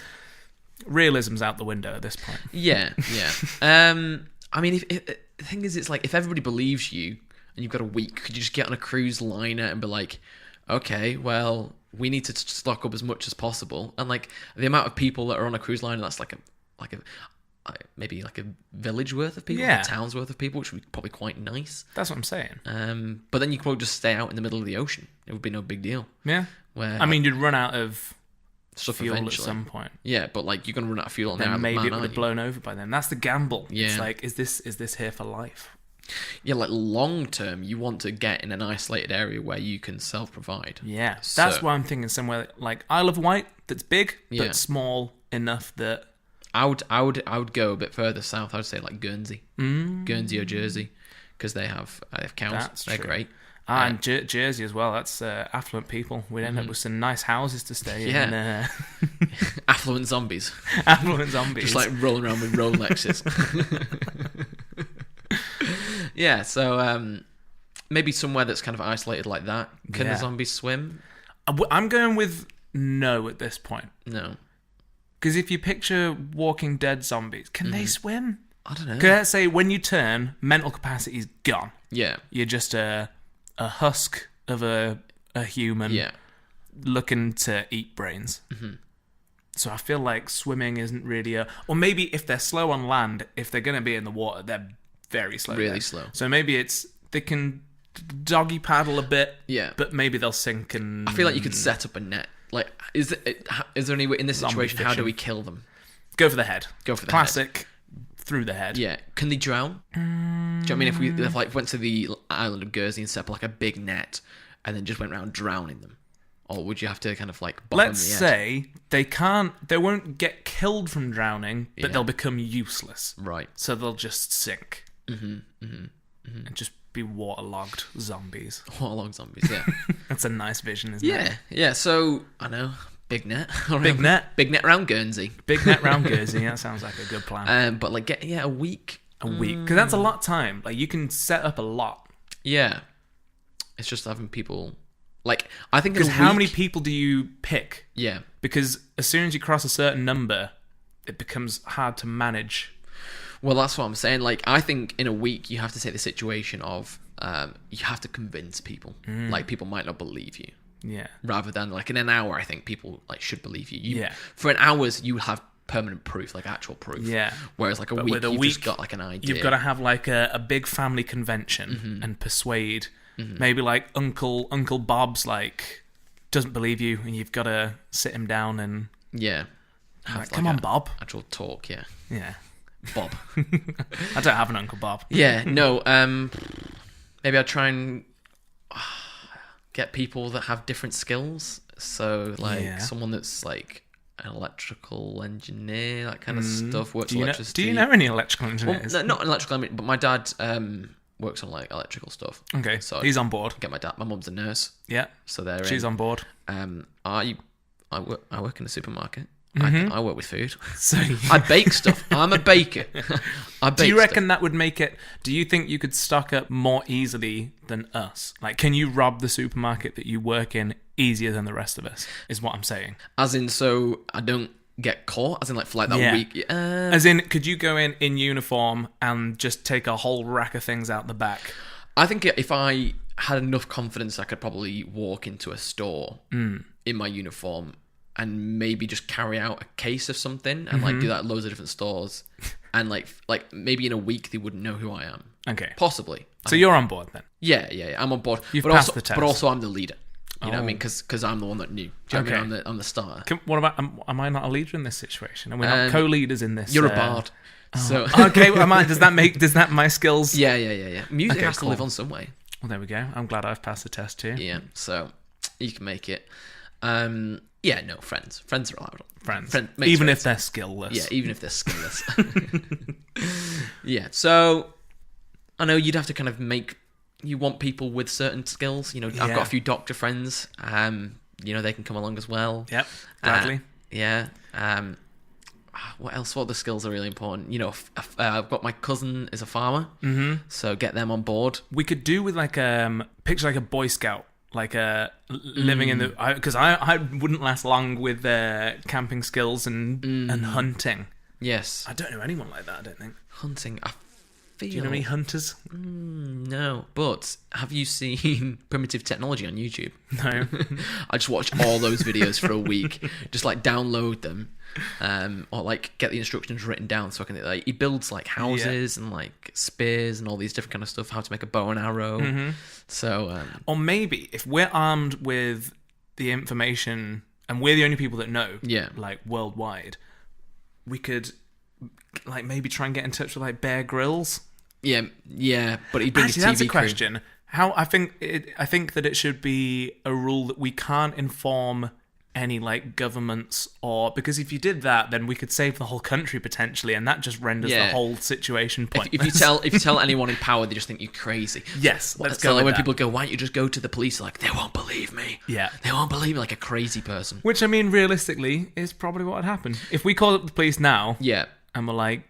realism's out the window at this point. Yeah. I mean, if the thing is, it's like, if everybody believes you and you've got a week, could you just get on a cruise liner and be like, okay, well, we need to stock up as much as possible, and like the amount of people that are on a cruise liner, that's maybe like a village worth of people, a town's worth of people, which would be probably quite nice. That's what I'm saying. But then you could probably just stay out in the middle of the ocean. It would be no big deal. Yeah. I mean, you'd run out of stuff fuel eventually at some point. Yeah, but like you're gonna run out of fuel, and then maybe it would have blown over by then. That's the gamble. Yeah. It's like, is this here for life? Yeah, like long term, you want to get in an isolated area where you can self-provide. Yeah, that's why I'm thinking somewhere like Isle of Wight, that's big but small enough that I would go a bit further south. I would say like Guernsey, Guernsey or Jersey, because they have cows. That's They're true. great. And Jersey as well. That's affluent people. We'd end up with some nice houses to stay in. Yeah. Affluent zombies. Affluent zombies. Just like rolling around with Rolexes. Yeah, so maybe somewhere that's kind of isolated like that. Can the zombies swim? I'm going with no at this point. No. Because if you picture Walking Dead zombies, can they swim? I don't know. Because let's say when you turn, mental capacity is gone. Yeah. You're just a husk of a human looking to eat brains. Mm-hmm. So I feel like swimming isn't really or maybe if they're slow on land, if they're going to be in the water, they're very slow. Really slow. So maybe they can doggy paddle a bit, but maybe they'll sink and... I feel like you could set up a net. Like, is there any way in this situation, how do we kill them? Go for the head. Classic, head. Through the head. Yeah. Can they drown? Do you know what I mean? If we went to the island of Guernsey and set up like a big net and then just went around drowning them? Or would you have to kind of like bottom Let's say they won't get killed from drowning, but they'll become useless. Right. So they'll just sink. And just be waterlogged zombies. Waterlogged zombies, yeah. That's a nice vision, isn't it? Yeah. So, I know, Big net. Big net. Big net round Guernsey. Big net round Guernsey. That sounds like a good plan. But like, a week. A week. Because that's a lot of time. Like, you can set up a lot. Yeah. It's just having people... Like, I think... Because how many people do you pick? Yeah. Because as soon as you cross a certain number, it becomes hard to manage. Well, that's what I'm saying. Like, I think in a week, you have to take the situation of... you have to convince people. Like, people might not believe you. Yeah. Rather than, like, in an hour, I think people, like, should believe you. Yeah. For an hours, you have permanent proof, like actual proof. Yeah. Whereas, like, with a you've week, just got, like, an idea. You've got to have, like, a big family convention and persuade... Maybe like Uncle Bob's like doesn't believe you, and you've got to sit him down and have come on, Bob. Actual talk, yeah. Bob. I don't have an Uncle Bob. Yeah, no. Maybe I'd try and get people that have different skills. So like someone that's like an electrical engineer, that kind of stuff. Works with electricity. Do you know any electrical engineers? Well, not electrical, but my dad. Works on like electrical stuff. Okay, so he's on board. Get my dad. My mum's a nurse. Yeah, so she's on board. I work in a supermarket. I work with food. So I bake stuff. I'm a baker. Do you reckon that would make it? Do you think you could stock up more easily than us? Like, can you rob the supermarket that you work in easier than the rest of us? Is what I'm saying. As in, so I don't get caught, as in like for like that week. As in, could you go in uniform and just take a whole rack of things out the back? I think if I had enough confidence, I could probably walk into a store in my uniform and maybe just carry out a case of something and like do that at loads of different stores, and like maybe in a week they wouldn't know who I am. Okay, possibly. So you're on board then? Yeah, I'm on board. You've passed the test. But also I'm the leader. You know what I mean? Because I'm the one that knew. Do you know what I mean? I'm the starter. What about, am I not a leader in this situation? And we're not co-leaders in this? You're a bard. So okay, well, does that my skills? Yeah. Music has to live on some way. Well, there we go. I'm glad I've passed the test too. Yeah, so you can make it. Friends are allowed. Friends, even if they're skillless. Yeah, even if they're skillless. Yeah, so I know you'd have to kind of make. You want people with certain skills. You know, I've got a few doctor friends. They can come along as well. Yep, gladly. What else? What other skills are really important? You know, I've got my cousin is a farmer, so get them on board. We could do with like picture like a Boy Scout, like living in the because I wouldn't last long with camping skills and hunting. Yes, I don't know anyone like that. I don't think hunting. Do you know any hunters? No, but have you seen Primitive Technology on YouTube? No. I just watched all those videos for a week. Just like download them, or like get the instructions written down so I can. Like, he builds like houses and like spears and all these different kind of stuff. How to make a bow and arrow. So, or maybe if we're armed with the information and we're the only people that know, like worldwide, we could like maybe try and get in touch with like Bear Grylls. Yeah, but he brings Actually, that's a question. How I think that it should be a rule that we can't inform any like governments, or because if you did that, then we could save the whole country potentially, and that just renders the whole situation pointless. If you tell anyone in power, they just think you're crazy. Yes, let's go. Like when people go, why don't you just go to the police? Like, they won't believe me. Yeah, they won't believe me, like a crazy person. Which I mean, realistically, is probably what would happen if we called up the police now. Yeah, and we're like,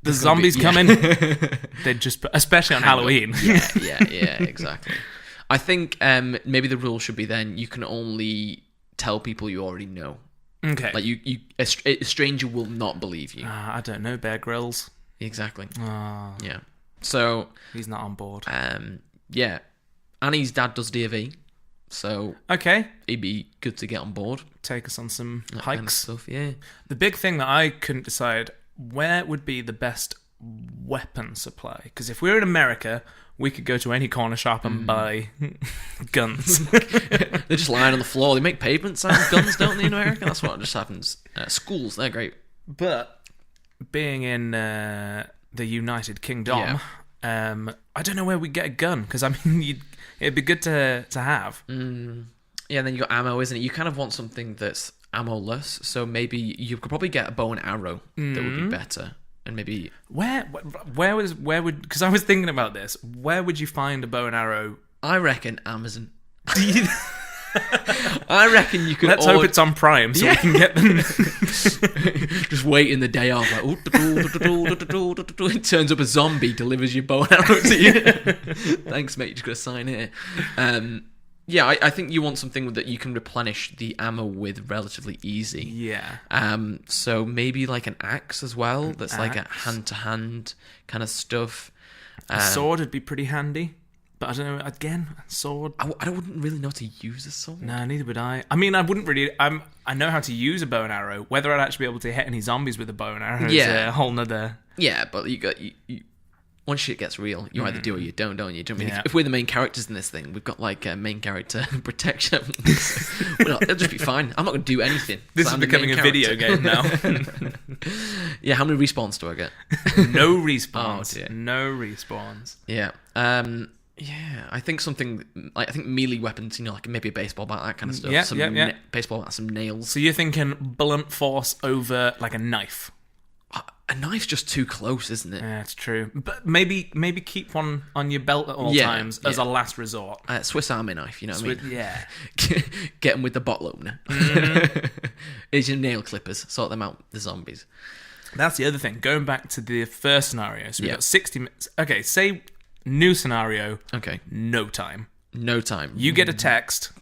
the zombies coming. They'd just, especially on Halloween. Yeah, exactly. I think maybe the rule should be then you can only tell people you already know. Okay. Like a stranger will not believe you. I don't know, Bear Grylls. Exactly. Yeah. So he's not on board. Yeah. Annie's dad does DV, so okay, it'd be good to get on board. Take us on some hikes kind of stuff. Yeah. The big thing that I couldn't decide where would be the best weapon supply, because if we were in America, we could go to any corner shop and buy guns. They're just lying on the floor. They make pavements out of guns, don't they, in America? That's what just happens. Schools, they're great. But being in the United Kingdom, I don't know where we get a gun, because I mean, it'd be good to have. Yeah, and then you got ammo, isn't it? You kind of want something that's ammo-less, so maybe you could probably get a bow and arrow that would be better. And maybe where would, because I was thinking about this, where would you find a bow and arrow? I reckon Amazon. I reckon you could. Let's hope it's on Prime so we can get them. Just waiting the day off, like it turns up a zombie, delivers your bow and arrow to you. Thanks, mate. Just gotta sign it. Yeah, I think you want something that you can replenish the ammo with relatively easy. Yeah. So maybe like an axe as well. That's axe. Like a hand-to-hand kind of stuff. A sword would be pretty handy. But I don't know, again, sword. I wouldn't really know how to use a sword. No, neither would I. I mean, I wouldn't really. I know how to use a bow and arrow. Whether I'd actually be able to hit any zombies with a bow and arrow is a whole nother. Yeah, but you once shit gets real, you either do or you don't you? Do you know what I mean? If we're the main characters in this thing, we've got like main character protection. It'll just be fine. I'm not going to do anything. This is becoming a video game now. Yeah, how many respawns do I get? No respawns. Oh, dear. No respawns. Yeah. Yeah, I think something like melee weapons, like maybe a baseball bat, that kind of stuff. Yeah, Baseball bat, some nails. So you're thinking blunt force over like a knife? A knife's just too close, isn't it? Yeah, it's true. But maybe keep one on your belt at all times as a last resort. Swiss Army knife, you know what I mean? Yeah. Get them with the bottle opener. Here's your nail clippers. Sort them out, the zombies. That's the other thing. Going back to the first scenario. So we've got 60 minutes. Okay, say new scenario. Okay. No time. No time. You get a text.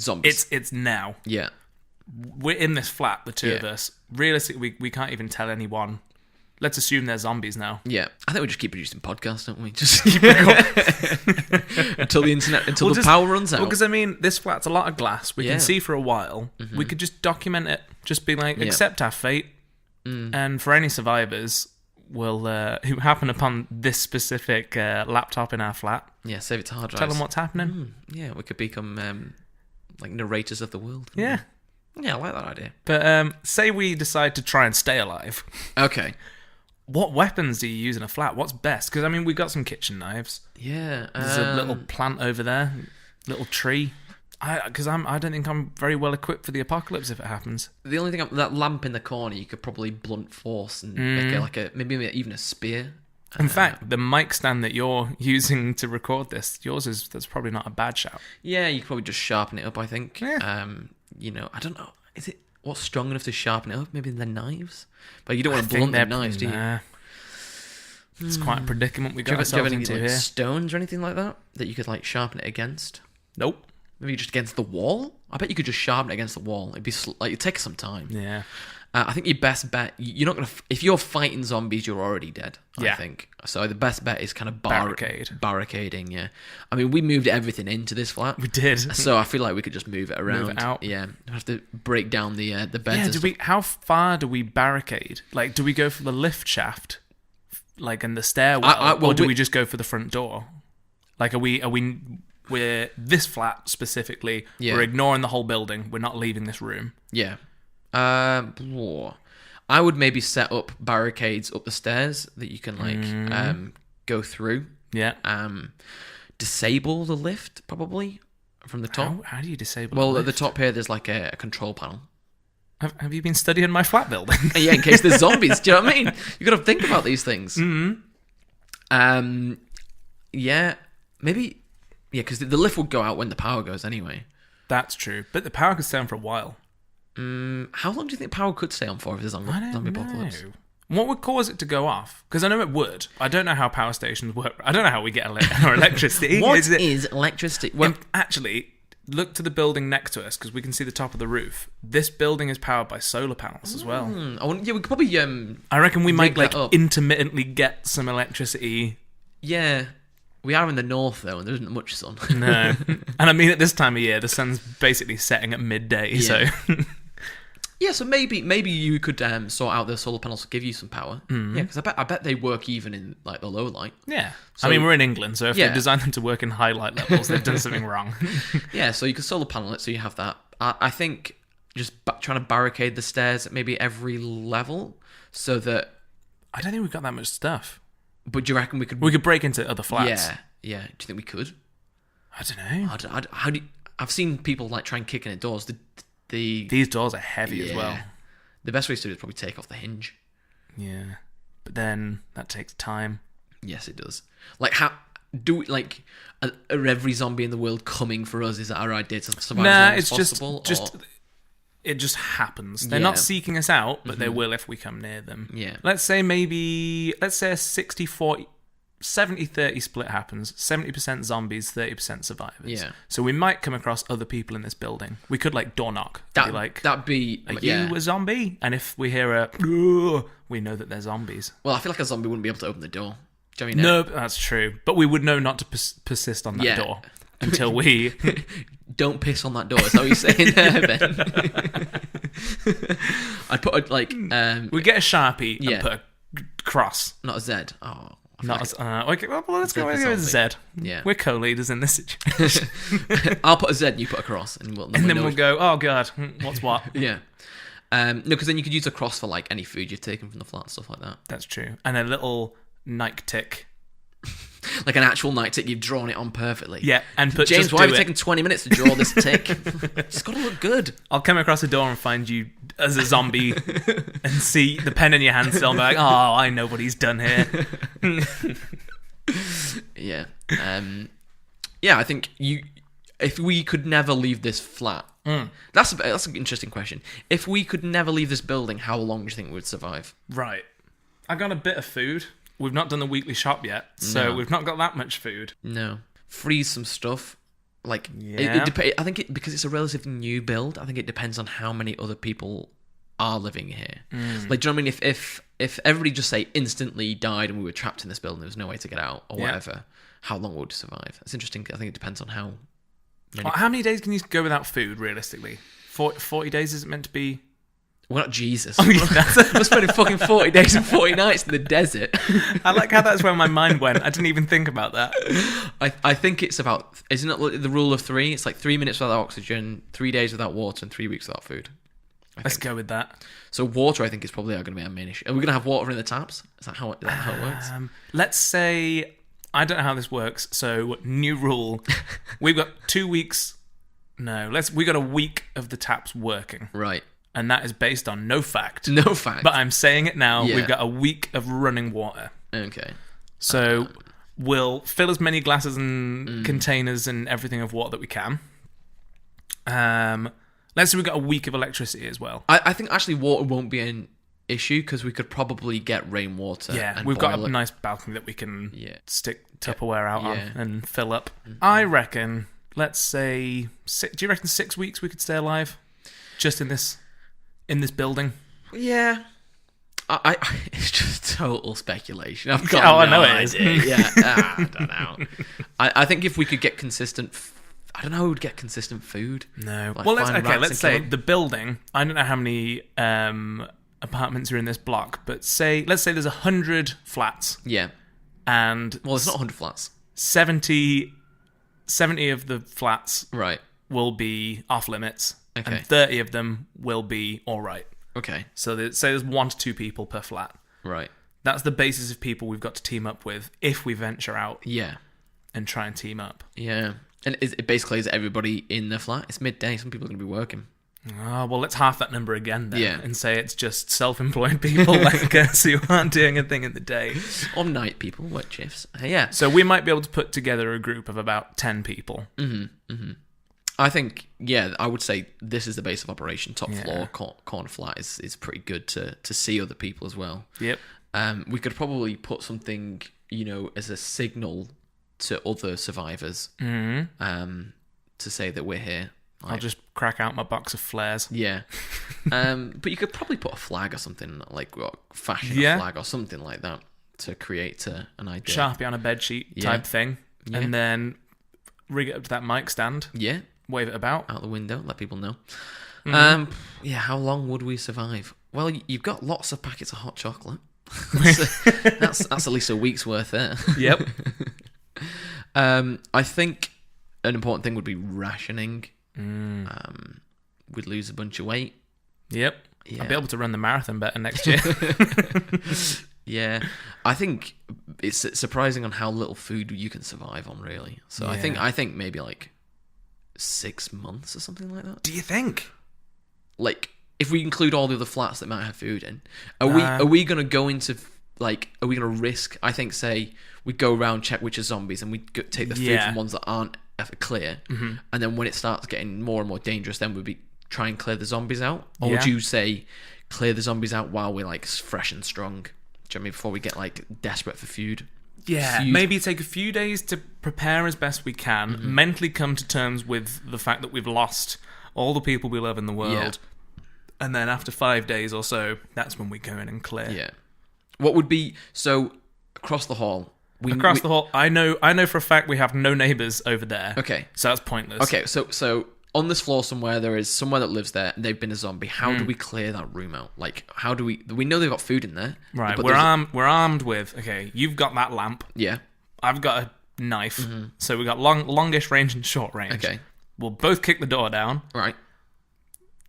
Zombies. It's now. Yeah. We're in this flat, the two of us. Realistically, we can't even tell anyone. Let's assume they're zombies now. Yeah. I think we just keep producing podcasts, don't we? Just keep it until the power runs out. Well, because I mean, this flat's a lot of glass. We can see for a while. We could just document it. Just be like, accept our fate. And for any survivors who happen upon this specific laptop in our flat, save it to hard drives. Tell them what's happening. Yeah, we could become like narrators of the world. Yeah. Yeah, I like that idea. But say we decide to try and stay alive. Okay. What weapons do you use in a flat? What's best? Because, I mean, we've got some kitchen knives. Yeah. There's a little plant over there. Little tree. I don't think I'm very well equipped for the apocalypse if it happens. The only thing, that lamp in the corner, you could probably blunt force and make maybe even a spear. In fact, the mic stand that you're using to record this, that's probably not a bad shout. Yeah, you could probably just sharpen it up, I think. Yeah. I don't know. What's strong enough to sharpen it up? Maybe the knives? But you don't want to blunt the knives, do you? It's quite a predicament we got ourselves into here. Stones or anything like that you could like sharpen it against? Nope. Maybe just against the wall? I bet you could just sharpen it against the wall. It'd take some time. Yeah. I think your best bet, you're not going to... If you're fighting zombies, you're already dead, I think. So the best bet is kind of barricading, yeah. I mean, we moved everything into this flat. We did. So I feel like we could just move it around. Move it out. Yeah. We have to break down the beds. Yeah, how far do we barricade? Like, do we go for the lift shaft? Like, in the stairwell? Or do we just go for the front door? Like, we're this flat specifically. Yeah. We're ignoring the whole building. We're not leaving this room. Yeah. I would maybe set up barricades up the stairs that you can go through. Yeah. Disable the lift probably from the top. How do you disable? Well, at the top here, there's like a control panel. Have you been studying my flat building? Yeah, in case there's zombies. Do you know what I mean? You got to think about these things. Yeah, maybe. Yeah, because the lift would go out when the power goes anyway. That's true, but the power could stay on for a while. How long do you think power could stay on for if there's zombie apocalypse? What would cause it to go off? Because I know it would. I don't know how power stations work. I don't know how we get our electricity. What is electricity? Well, actually, look to the building next to us because we can see the top of the roof. This building is powered by solar panels as well. Yeah, we could probably. I reckon we might intermittently get some electricity. Yeah. We are in the north, though, and there isn't much sun. No. And I mean, at this time of year, the sun's basically setting at midday, so... Yeah, so maybe you could sort out the solar panels to give you some power. Yeah, because I bet they work even in like the low light. Yeah. So, I mean, we're in England, so if they designed them to work in high light levels, they've done something wrong. Yeah, so you could solar panel it, so you have that. I think just trying to barricade the stairs at maybe every level, so that... I don't think we've got that much stuff. But do you reckon we could... We could break into other flats. Yeah. Do you think we could? I don't know. How do you... I've seen people like try and kick in at doors. These doors are heavy as well. The best way to do it is probably take off the hinge. Yeah. But then that takes time. Yes, it does. Like, how do like are every zombie in the world coming for us? Is that our idea to survive Nah, as long as it's possible? it just happens. They're Yeah. not seeking us out, but they will if we come near them. Yeah. Let's say a 60-40, 70-30 split happens. 70% zombies, 30% survivors. Yeah. So we might come across other people in this building. We could like door knock. Be like, that'd be are yeah. you a zombie? And if we hear a, we know that they're zombies. Well, I feel like a zombie wouldn't be able to open the door. Do you know what I mean? No, that's true. But we would know not to persist on that Yeah. door until we... Don't piss on that door. Is that what you're saying there, Ben? I'd put we get a Sharpie Yeah. and put a cross. not a Z. Oh, Not as, okay, well, let's go Like with a a Z. Yeah. We're co-leaders in this situation. I'll put a Z and you put a cross, and we'll know go, oh god, what's what? Yeah. No, because then you could use a cross for like any food you've taken from the flat, stuff like that. That's true. And a little Nike tick. Like an actual night tick, you've drawn it on perfectly. Yeah, and put James, just why have do you it. taken 20 minutes to draw this tick? It's got to look good. I'll come across the door and find you as a zombie and see the pen in your hand still and be like, oh, I know what he's done here. Yeah. Yeah, I think if we could never leave this flat, that's an interesting question. If we could never leave this building, how long do you think we would survive? Right. I got a bit of food. We've not done the weekly shop yet, so we've not got that much food. No. Freeze some stuff. Like, Yeah. I think because it's a relatively new build, I think it depends on how many other people are living here. Like, do you know what I mean? If everybody just say instantly died and we were trapped in this building, there was no way to get out or whatever, how long would we survive? It's interesting. I think it depends on how many. Well, how many days can you go without food, realistically? 40 days is it meant to be? We're not Jesus. Oh, yeah, We're spending fucking 40 days and 40 nights in the desert. I like how that's where my mind went. I didn't even think about that. I think it's about, isn't it the rule of 3? It's like 3 minutes without oxygen, 3 days without water, and 3 weeks without food. Let's go with that. So water, I think, is probably going to be our main issue. Are we going to have water in the taps? Is that how it works? Let's say, I don't know how this works, so new rule. We've got 2 weeks. No, we got a week of the taps working. Right. And that is based on no fact. No fact. But I'm saying it now. Yeah. We've got a week of running water. Okay. So we'll fill as many glasses and containers and everything of water that we can. Let's say we've got a week of electricity as well. I think actually water won't be an issue because we could probably get rainwater. Yeah, and we've got boil a it. nice balcony that we can stick Tupperware out Yeah. on and fill up. I reckon, let's say, do you reckon 6 weeks we could stay alive? Just in this building? Yeah. I it's just total speculation. I've got I no know it is. idea. Yeah, I don't know. I think if we could get consistent, I don't know who would get consistent food. No. Like Well, find rats let's and say kill them. the building. I don't know how many apartments are in this block, but let's say there's 100 flats, Yeah. and Well, it's not 100 flats. 70 of the flats Right. will be off limits, Okay. and 30 of them will be all right. Okay. So say there's 1 to 2 people per flat. Right. That's the basis of people we've got to team up with if we venture out Yeah. and try and team up. Yeah. And it basically is everybody in the flat. It's midday. Some people are going to be working. Oh, well, let's half that number again then, Yeah. and say it's just self-employed people like us who aren't doing a thing in the day. Or night people, work shifts. Yeah. So we might be able to put together a group of about 10 people. I think, I would say this is the base of operation. Top Yeah. floor, corner flat is pretty good to see other people as well. Yep. We could probably put something, as a signal to other survivors to say that we're here. I'll just crack out my box of flares. Yeah. But you could probably put a flag or something, like fashion a flag or something like that to create an idea. Sharpie on a bedsheet type thing. Yeah. And then rig it up to that mic stand. Yeah. Wave it about. Out the window, let people know. How long would we survive? Well, you've got lots of packets of hot chocolate. that's at least a week's worth there. Yep. I think an important thing would be rationing. We'd lose a bunch of weight. Yep. Yeah. I'll be able to run the marathon better next year. Yeah, I think it's surprising on how little food you can survive on, really. So Yeah. I think maybe like 6 months or something like that. Do you think? Like, if we include all the other flats that might have food in, are we going to go into like, are we going to risk? I think, say we go around, check which are zombies, and we take the food from ones that aren't clear, and then when it starts getting more and more dangerous, then we'd try and clear the zombies out, or would you say clear the zombies out while we're like fresh and strong? Do you know what I mean? Before we get like desperate for food. Yeah, maybe take a few days to prepare as best we can, mentally come to terms with the fact that we've lost all the people we love in the world, and then after 5 days or so, that's when we go in and clear. Yeah. What would be so across the hall? The hall, I know for a fact we have no neighbours over there. Okay, so that's pointless. Okay, so on this floor somewhere there is someone that lives there and they've been a zombie. How do we clear that room out? Like, how do we know they've got food in there? Right, we're armed with, okay, you've got that lamp. Yeah. I've got a knife. So we've got longish range and short range. Okay. We'll both kick the door down. Right.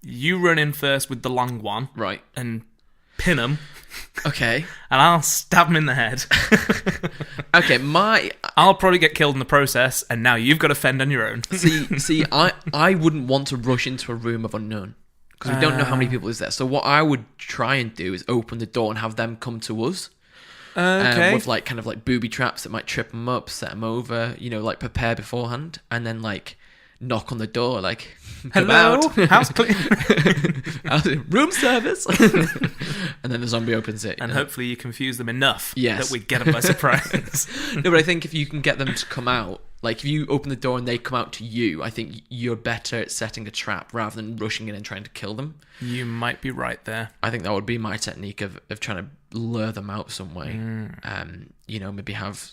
You run in first with the long one. Right. And pin him. Okay. And I'll stab him in the head. Okay, I'll probably get killed in the process, and now you've got to fend on your own. see, I wouldn't want to rush into a room of unknown because we don't know how many people is there. So what I would try and do is open the door and have them come to us. Okay. With like kind of like booby traps that might trip them up, set them over, like prepare beforehand, and then like knock on the door, like, hello, house clean, room service, and then the zombie opens it, and hopefully you confuse them enough that we get them by surprise. No, but I think if you can get them to come out, like if you open the door and they come out to you, I think you're better at setting a trap rather than rushing in and trying to kill them. You might be right there. I think that would be my technique of trying to lure them out some way. Maybe have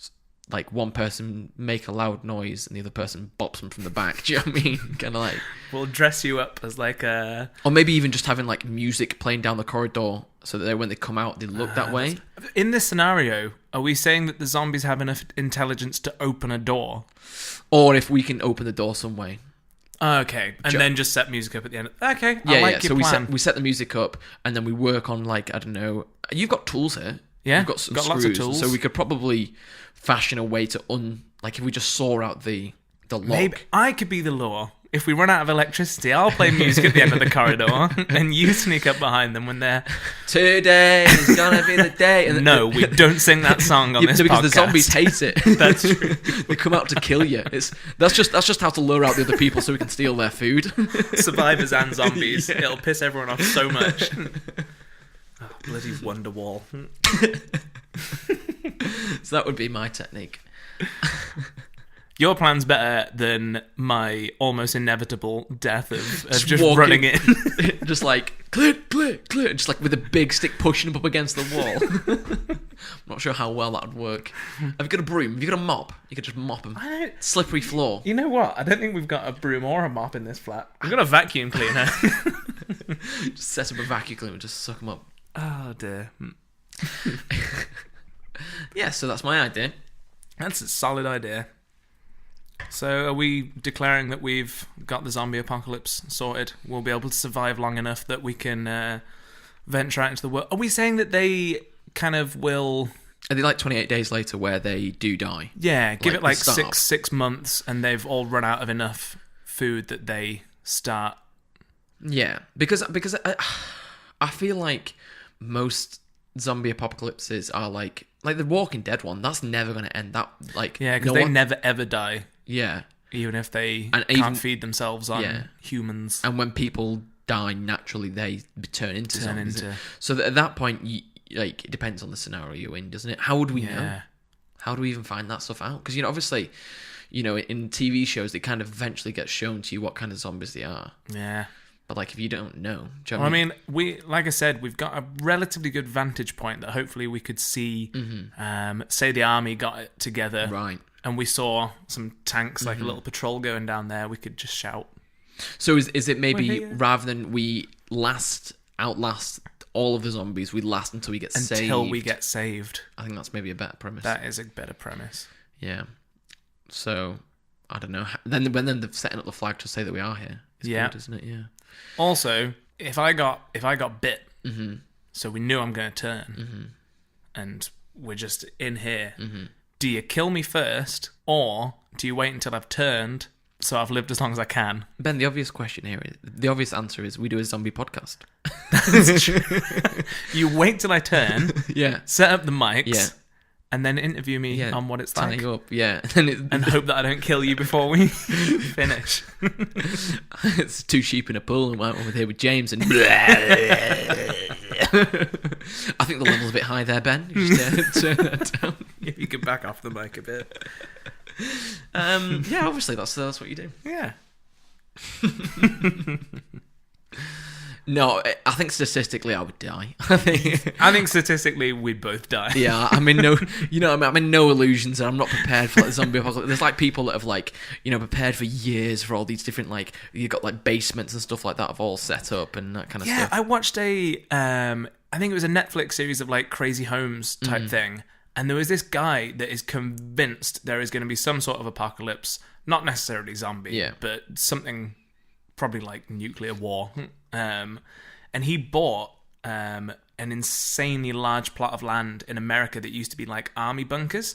like one person make a loud noise and the other person bops them from the back. Do you know what I mean? Kind of like, we'll dress you up as like a, or maybe even just having like music playing down the corridor so that when they come out they look that way. In this scenario, are we saying that the zombies have enough intelligence to open a door, or if we can open the door some way? Okay, and then just set music up at the end. Okay, I like your plan. We set the music up and then we work on, like, I don't know. You've got tools here. Yeah, you've got screws, lots of tools. So we could probably fashion a way to like if we just saw out the lock. Maybe I could be the lure. If we run out of electricity, I'll play music at the end of the corridor, and you sneak up behind them when they're... Today is gonna be the day. And no, we don't sing that song on this because podcast. The zombies hate it. That's true. They come out to kill you. That's just how to lure out the other people so we can steal their food. Survivors and zombies. Yeah. It'll piss everyone off so much. Oh, bloody Wonderwall. So that would be my technique. Your plan's better than my almost inevitable death of just running in. Just like, click, click, click. Just like with a big stick pushing him up against the wall. I'm not sure how well that would work. Have you got a broom? Have you got a mop? You could just mop him. Slippery floor. You know what? I don't think we've got a broom or a mop in this flat. We've got a vacuum cleaner. Just set up a vacuum cleaner and just suck him up. Oh, dear. Yeah, so that's my idea. That's a solid idea. So are we declaring that we've got the zombie apocalypse sorted? We'll be able to survive long enough that we can venture out into the world? Are we saying that they kind of will... Are they like 28 days later where they do die? Yeah, give it like six months and they've all run out of enough food that they start... Yeah, because I feel like most zombie apocalypses are like the Walking Dead one. That's never going to end. That because they never ever die. Yeah, even if they can't feed themselves on humans. And when people die naturally, they turn into zombies. So at that point, it depends on the scenario you're in, doesn't it? How would we know? How do we even find that stuff out? Because obviously, in TV shows, it kind of eventually gets shown to you what kind of zombies they are. Yeah. But if you don't know, do you know what I mean? We, like I said, we've got a relatively good vantage point that hopefully we could see. Say the army got it together, right? And we saw some tanks, like a little patrol going down there. We could just shout. So is it maybe rather than we outlast all of the zombies, we last until we get saved? Until we get saved. I think that's maybe a better premise. That is a better premise. Yeah. So I don't know. Then when they're setting up the flag to say that we are here. It's good, isn't it? Yeah. Also, if I got bit, so we knew I'm going to turn, and we're just in here, do you kill me first, or do you wait until I've turned, so I've lived as long as I can. Ben, the obvious answer is we do a zombie podcast. You wait till I turn, set up the mics, and then interview me on what it's like. You up, and hope that I don't kill you before we finish. It's two sheep in a pool, and we're here with James, and I think the level's a bit high there, Ben. You just turn that down. If you could back off the mic a bit. Obviously that's what you do. Yeah. No, I think statistically I would die. I think statistically we'd both die. Yeah, I'm in no illusions. I'm not prepared for like zombie apocalypse. There's like people that have like, prepared for years for all these different like, you've got like basements and stuff like that have all set up and that kind of stuff. Yeah, I watched I think it was a Netflix series of like crazy homes type thing. And there was this guy that is convinced there is going to be some sort of apocalypse, not necessarily zombie, but something probably like nuclear war. And he bought an insanely large plot of land in America that used to be like army bunkers,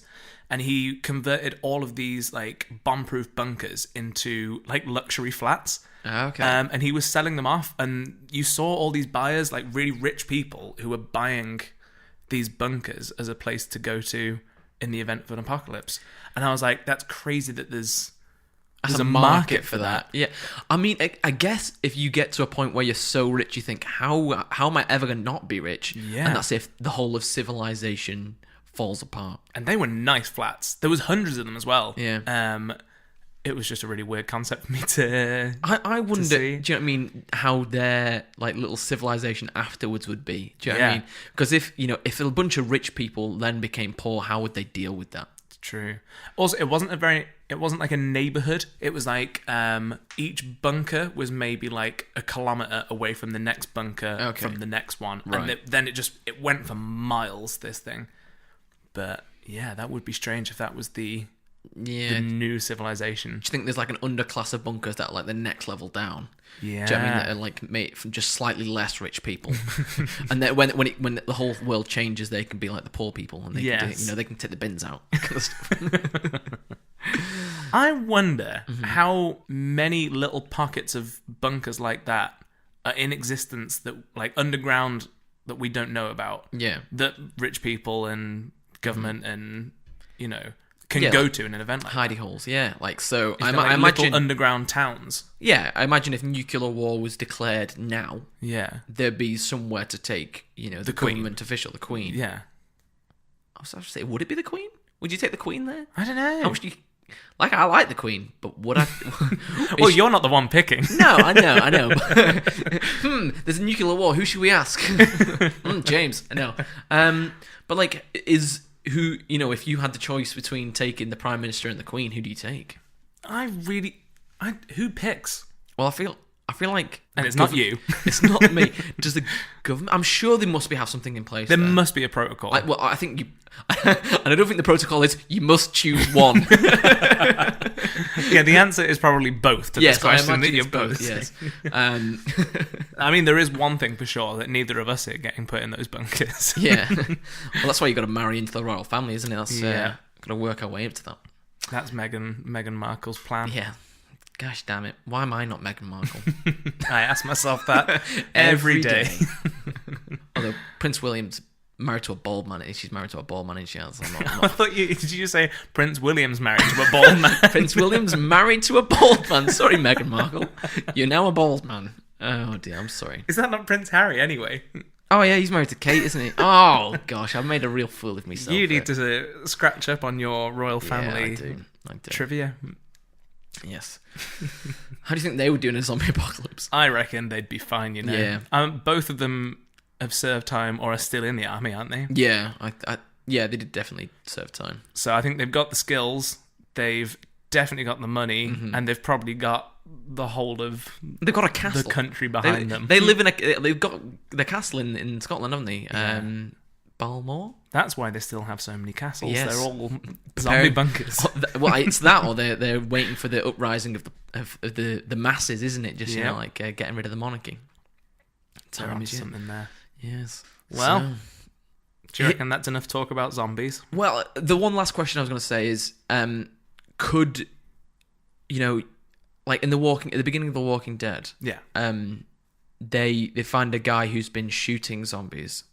and he converted all of these like bomb-proof bunkers into like luxury flats. Okay. And he was selling them off, and you saw all these buyers, like really rich people who were buying these bunkers as a place to go to in the event of an apocalypse. And I was like, that's crazy that there's a market for that. Yeah. I mean, I guess if you get to a point where you're so rich, you think, how am I ever going to not be rich? Yeah. And that's if the whole of civilization falls apart. And they were nice flats. There was hundreds of them as well. Yeah. It was just a really weird concept for me to I wonder, to see. do you know what I mean, how their like little civilization afterwards would be. Do you know what I mean? Because if a bunch of rich people then became poor, how would they deal with that? True. Also, it wasn't like a neighborhood. It was like each bunker was maybe like a kilometer away from the next bunker from the next one, right. And then it went for miles. This thing, but yeah, that would be strange if that was the new civilization. Do you think there's like an underclass of bunkers that are like the next level down? Yeah. Do you know what I mean, that are like made from just slightly less rich people, and then when the whole world changes, they can be like the poor people, and they can they can take the bins out. I wonder how many little pockets of bunkers like that are in existence, that like underground, that we don't know about. Yeah, that rich people and government and can go to in an event like hidey holes. Yeah, like so. I imagine imagine underground towns. Yeah, I imagine if nuclear war was declared now, there'd be somewhere to take the government official, the Queen. Yeah, I was about to say, would it be the Queen? Would you take the Queen there? I don't know. How much do you like? I like the Queen, but would I? Well, you're not the one picking. No, I know. There's a nuclear war. Who should we ask? James. I know. But like, who, if you had the choice between taking the Prime Minister and the Queen, who do you take? Who picks? Well, I feel like... And it's not you. It's not me. Does the government... I'm sure they must have something in place. There must be a protocol. I think you... and I don't think the protocol is you must choose one. Yeah, the answer is probably both to this question. I imagine that you're it's both, yes. I mean, there is one thing for sure, that neither of us are getting put in those bunkers. Yeah. Well, that's why you got to marry into the royal family, isn't it? That's got to work our way up to that. That's Meghan Markle's plan. Yeah. Gosh damn it. Why am I not Meghan Markle? I ask myself that every day. Although Prince William's married to a bald man. She's married to a bald man, and she has. I'm not... I thought did you say Prince William's married to a bald man? Prince William's married to a bald man. Sorry, Meghan Markle. You're now a bald man. Oh dear, I'm sorry. Is that not Prince Harry anyway? Oh yeah, he's married to Kate, isn't he? Oh gosh, I've made a real fool of myself. You need to scratch up on your royal family I do. trivia. Yes. How do you think they would do in a zombie apocalypse? I reckon they'd be fine, Yeah. Both of them have served time or are still in the army, aren't they? Yeah, they did definitely serve time. So I think they've got the skills, they've definitely got the money, and they've probably got the whole of they've got a castle, the country behind them. They live they've got the castle in Scotland, haven't they? Balmore. That's why they still have so many castles. Yes. They're all zombie bunkers. Well, it's that, or they're waiting for the uprising of the masses, isn't it? Just getting rid of the monarchy. There's something there. Yes. Well, do you reckon that's enough talk about zombies? Well, the one last question I was going to say is, could like at the beginning of The Walking Dead, Yeah. They find a guy who's been shooting zombies.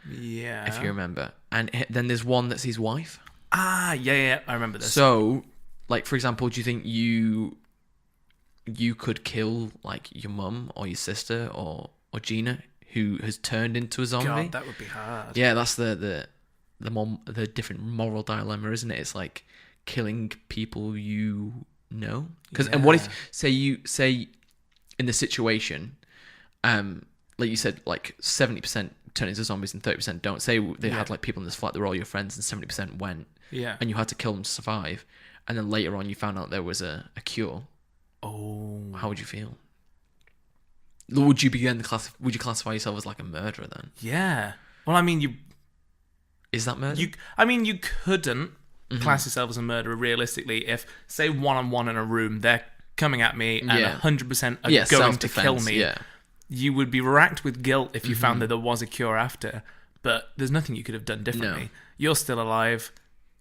Yeah. If you remember, and then there's one that's his wife. Yeah, I remember this. So, like, for example, do you think you could kill like your mum or your sister or Gina who has turned into a zombie? God, that would be hard. Yeah, that's the different moral dilemma, isn't it? It's like killing people you know. And what if say in the situation, like you said, like 70% turn into zombies and 30% don't. Say they had like people in this flat that were all your friends and 70% went. Yeah. And you had to kill them to survive. And then later on you found out there was a cure. Oh. How would you feel? Would you would you classify yourself as like a murderer then? Yeah. Well, I mean, is that murder? You couldn't class yourself as a murderer realistically if, say, one-on-one in a room, they're coming at me and 100% are going to kill me. Yeah. You would be racked with guilt if you found that there was a cure after, but there's nothing you could have done differently. No. You're still alive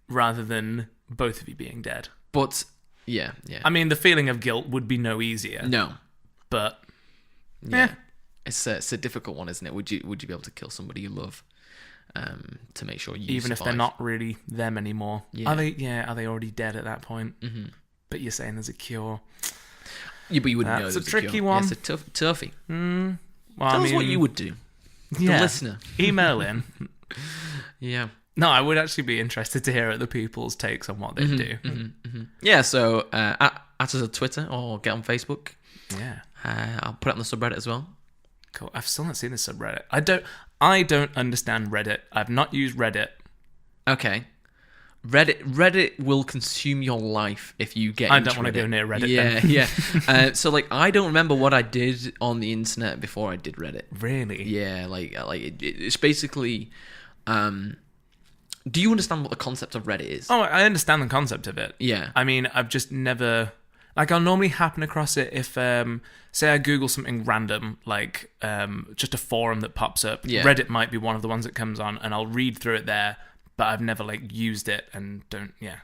rather than both of you being dead. But, yeah. I mean, the feeling of guilt would be no easier. No. But, yeah. It's a difficult one, isn't it? Would you be able to kill somebody you love to make sure you even survive? If they're not really them anymore? Yeah. Are they already dead at that point? Mm-hmm. But you're saying there's a cure. Yeah, but you wouldn't know. It's a tricky one. Yeah, it's a toughie. Well, Tell us what you would do. The listener. Email in. Yeah. No, I would actually be interested to hear other people's takes on what they do. Yeah, so at us on Twitter or get on Facebook. Yeah. I'll put it on the subreddit as well. Cool. I've still not seen the subreddit. I don't understand Reddit. I've not used Reddit. Okay. Reddit will consume your life if you get into Reddit. I don't want to go near Reddit then. Yeah. So, like, I don't remember what I did on the internet before I did Reddit. Really? Yeah, it's basically... do you understand what the concept of Reddit is? Oh, I understand the concept of it. Yeah. I mean, I've just never... Like, I'll normally happen across it if, say I Google something random, like just a forum that pops up. Yeah. Reddit might be one of the ones that comes on, and I'll read through it there, but I've never, like, used it and don't... Yeah.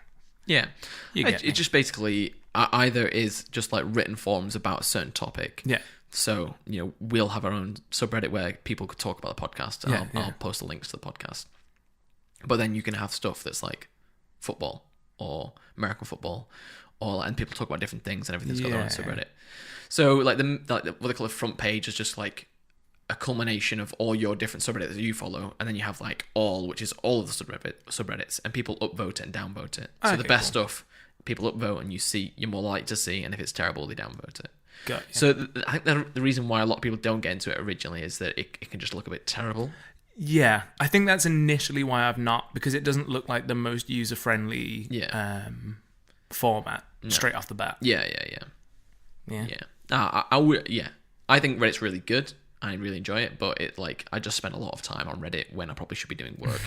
Yeah. It just basically either is just, like, written forums about a certain topic. Yeah. So, we'll have our own subreddit where people could talk about the podcast, and I'll post the links to the podcast. But then you can have stuff that's like football or American football, and people talk about different things, and everything's got their own subreddit. So like what they call a front page is just like a culmination of all your different subreddits that you follow, and then you have like which is all of the subreddits, and people upvote it and downvote it. So the best stuff people upvote, and you're more likely to see, and if it's terrible, they downvote it. Got you. So I think the reason why a lot of people don't get into it originally is that it can just look a bit terrible. Yeah, I think that's initially why I've not, because it doesn't look like the most user-friendly format straight off the bat. Yeah. I would. Yeah, I think Reddit's really good. I really enjoy it, but I just spend a lot of time on Reddit when I probably should be doing work.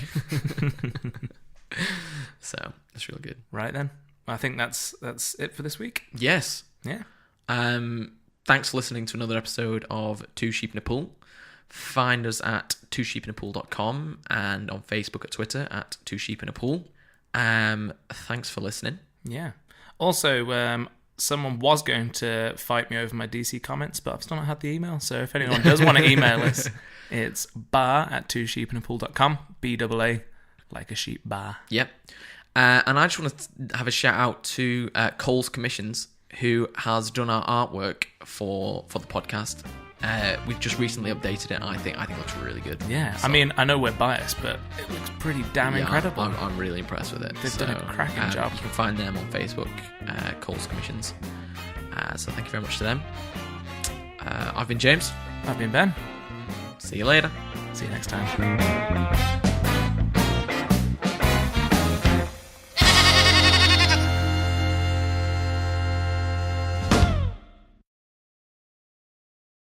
So that's really good. Right then, I think that's it for this week. Yes. Yeah. Thanks for listening to another episode of Two Sheep in a Pool. Find us at twosheepinapool.com and on Facebook and Twitter at Two Sheep in a Pool. Thanks for listening. Yeah. Also, someone was going to fight me over my DC comments, but I've still not had the email. So if anyone does want to email us, it's bar@twosheepinapool.com. BAA, like a sheep bar. Yep. And I just want to have a shout out to Cole's Commissions, who has done our artwork for the podcast. We've just recently updated it, and I think it looks really good. Yeah, so, I mean, I know we're biased, but it looks pretty damn incredible. I'm really impressed with it. They've done a cracking job. You can find them on Facebook, Cole's Commissions. So thank you very much to them. I've been James. I've been Ben. See you later. See you next time.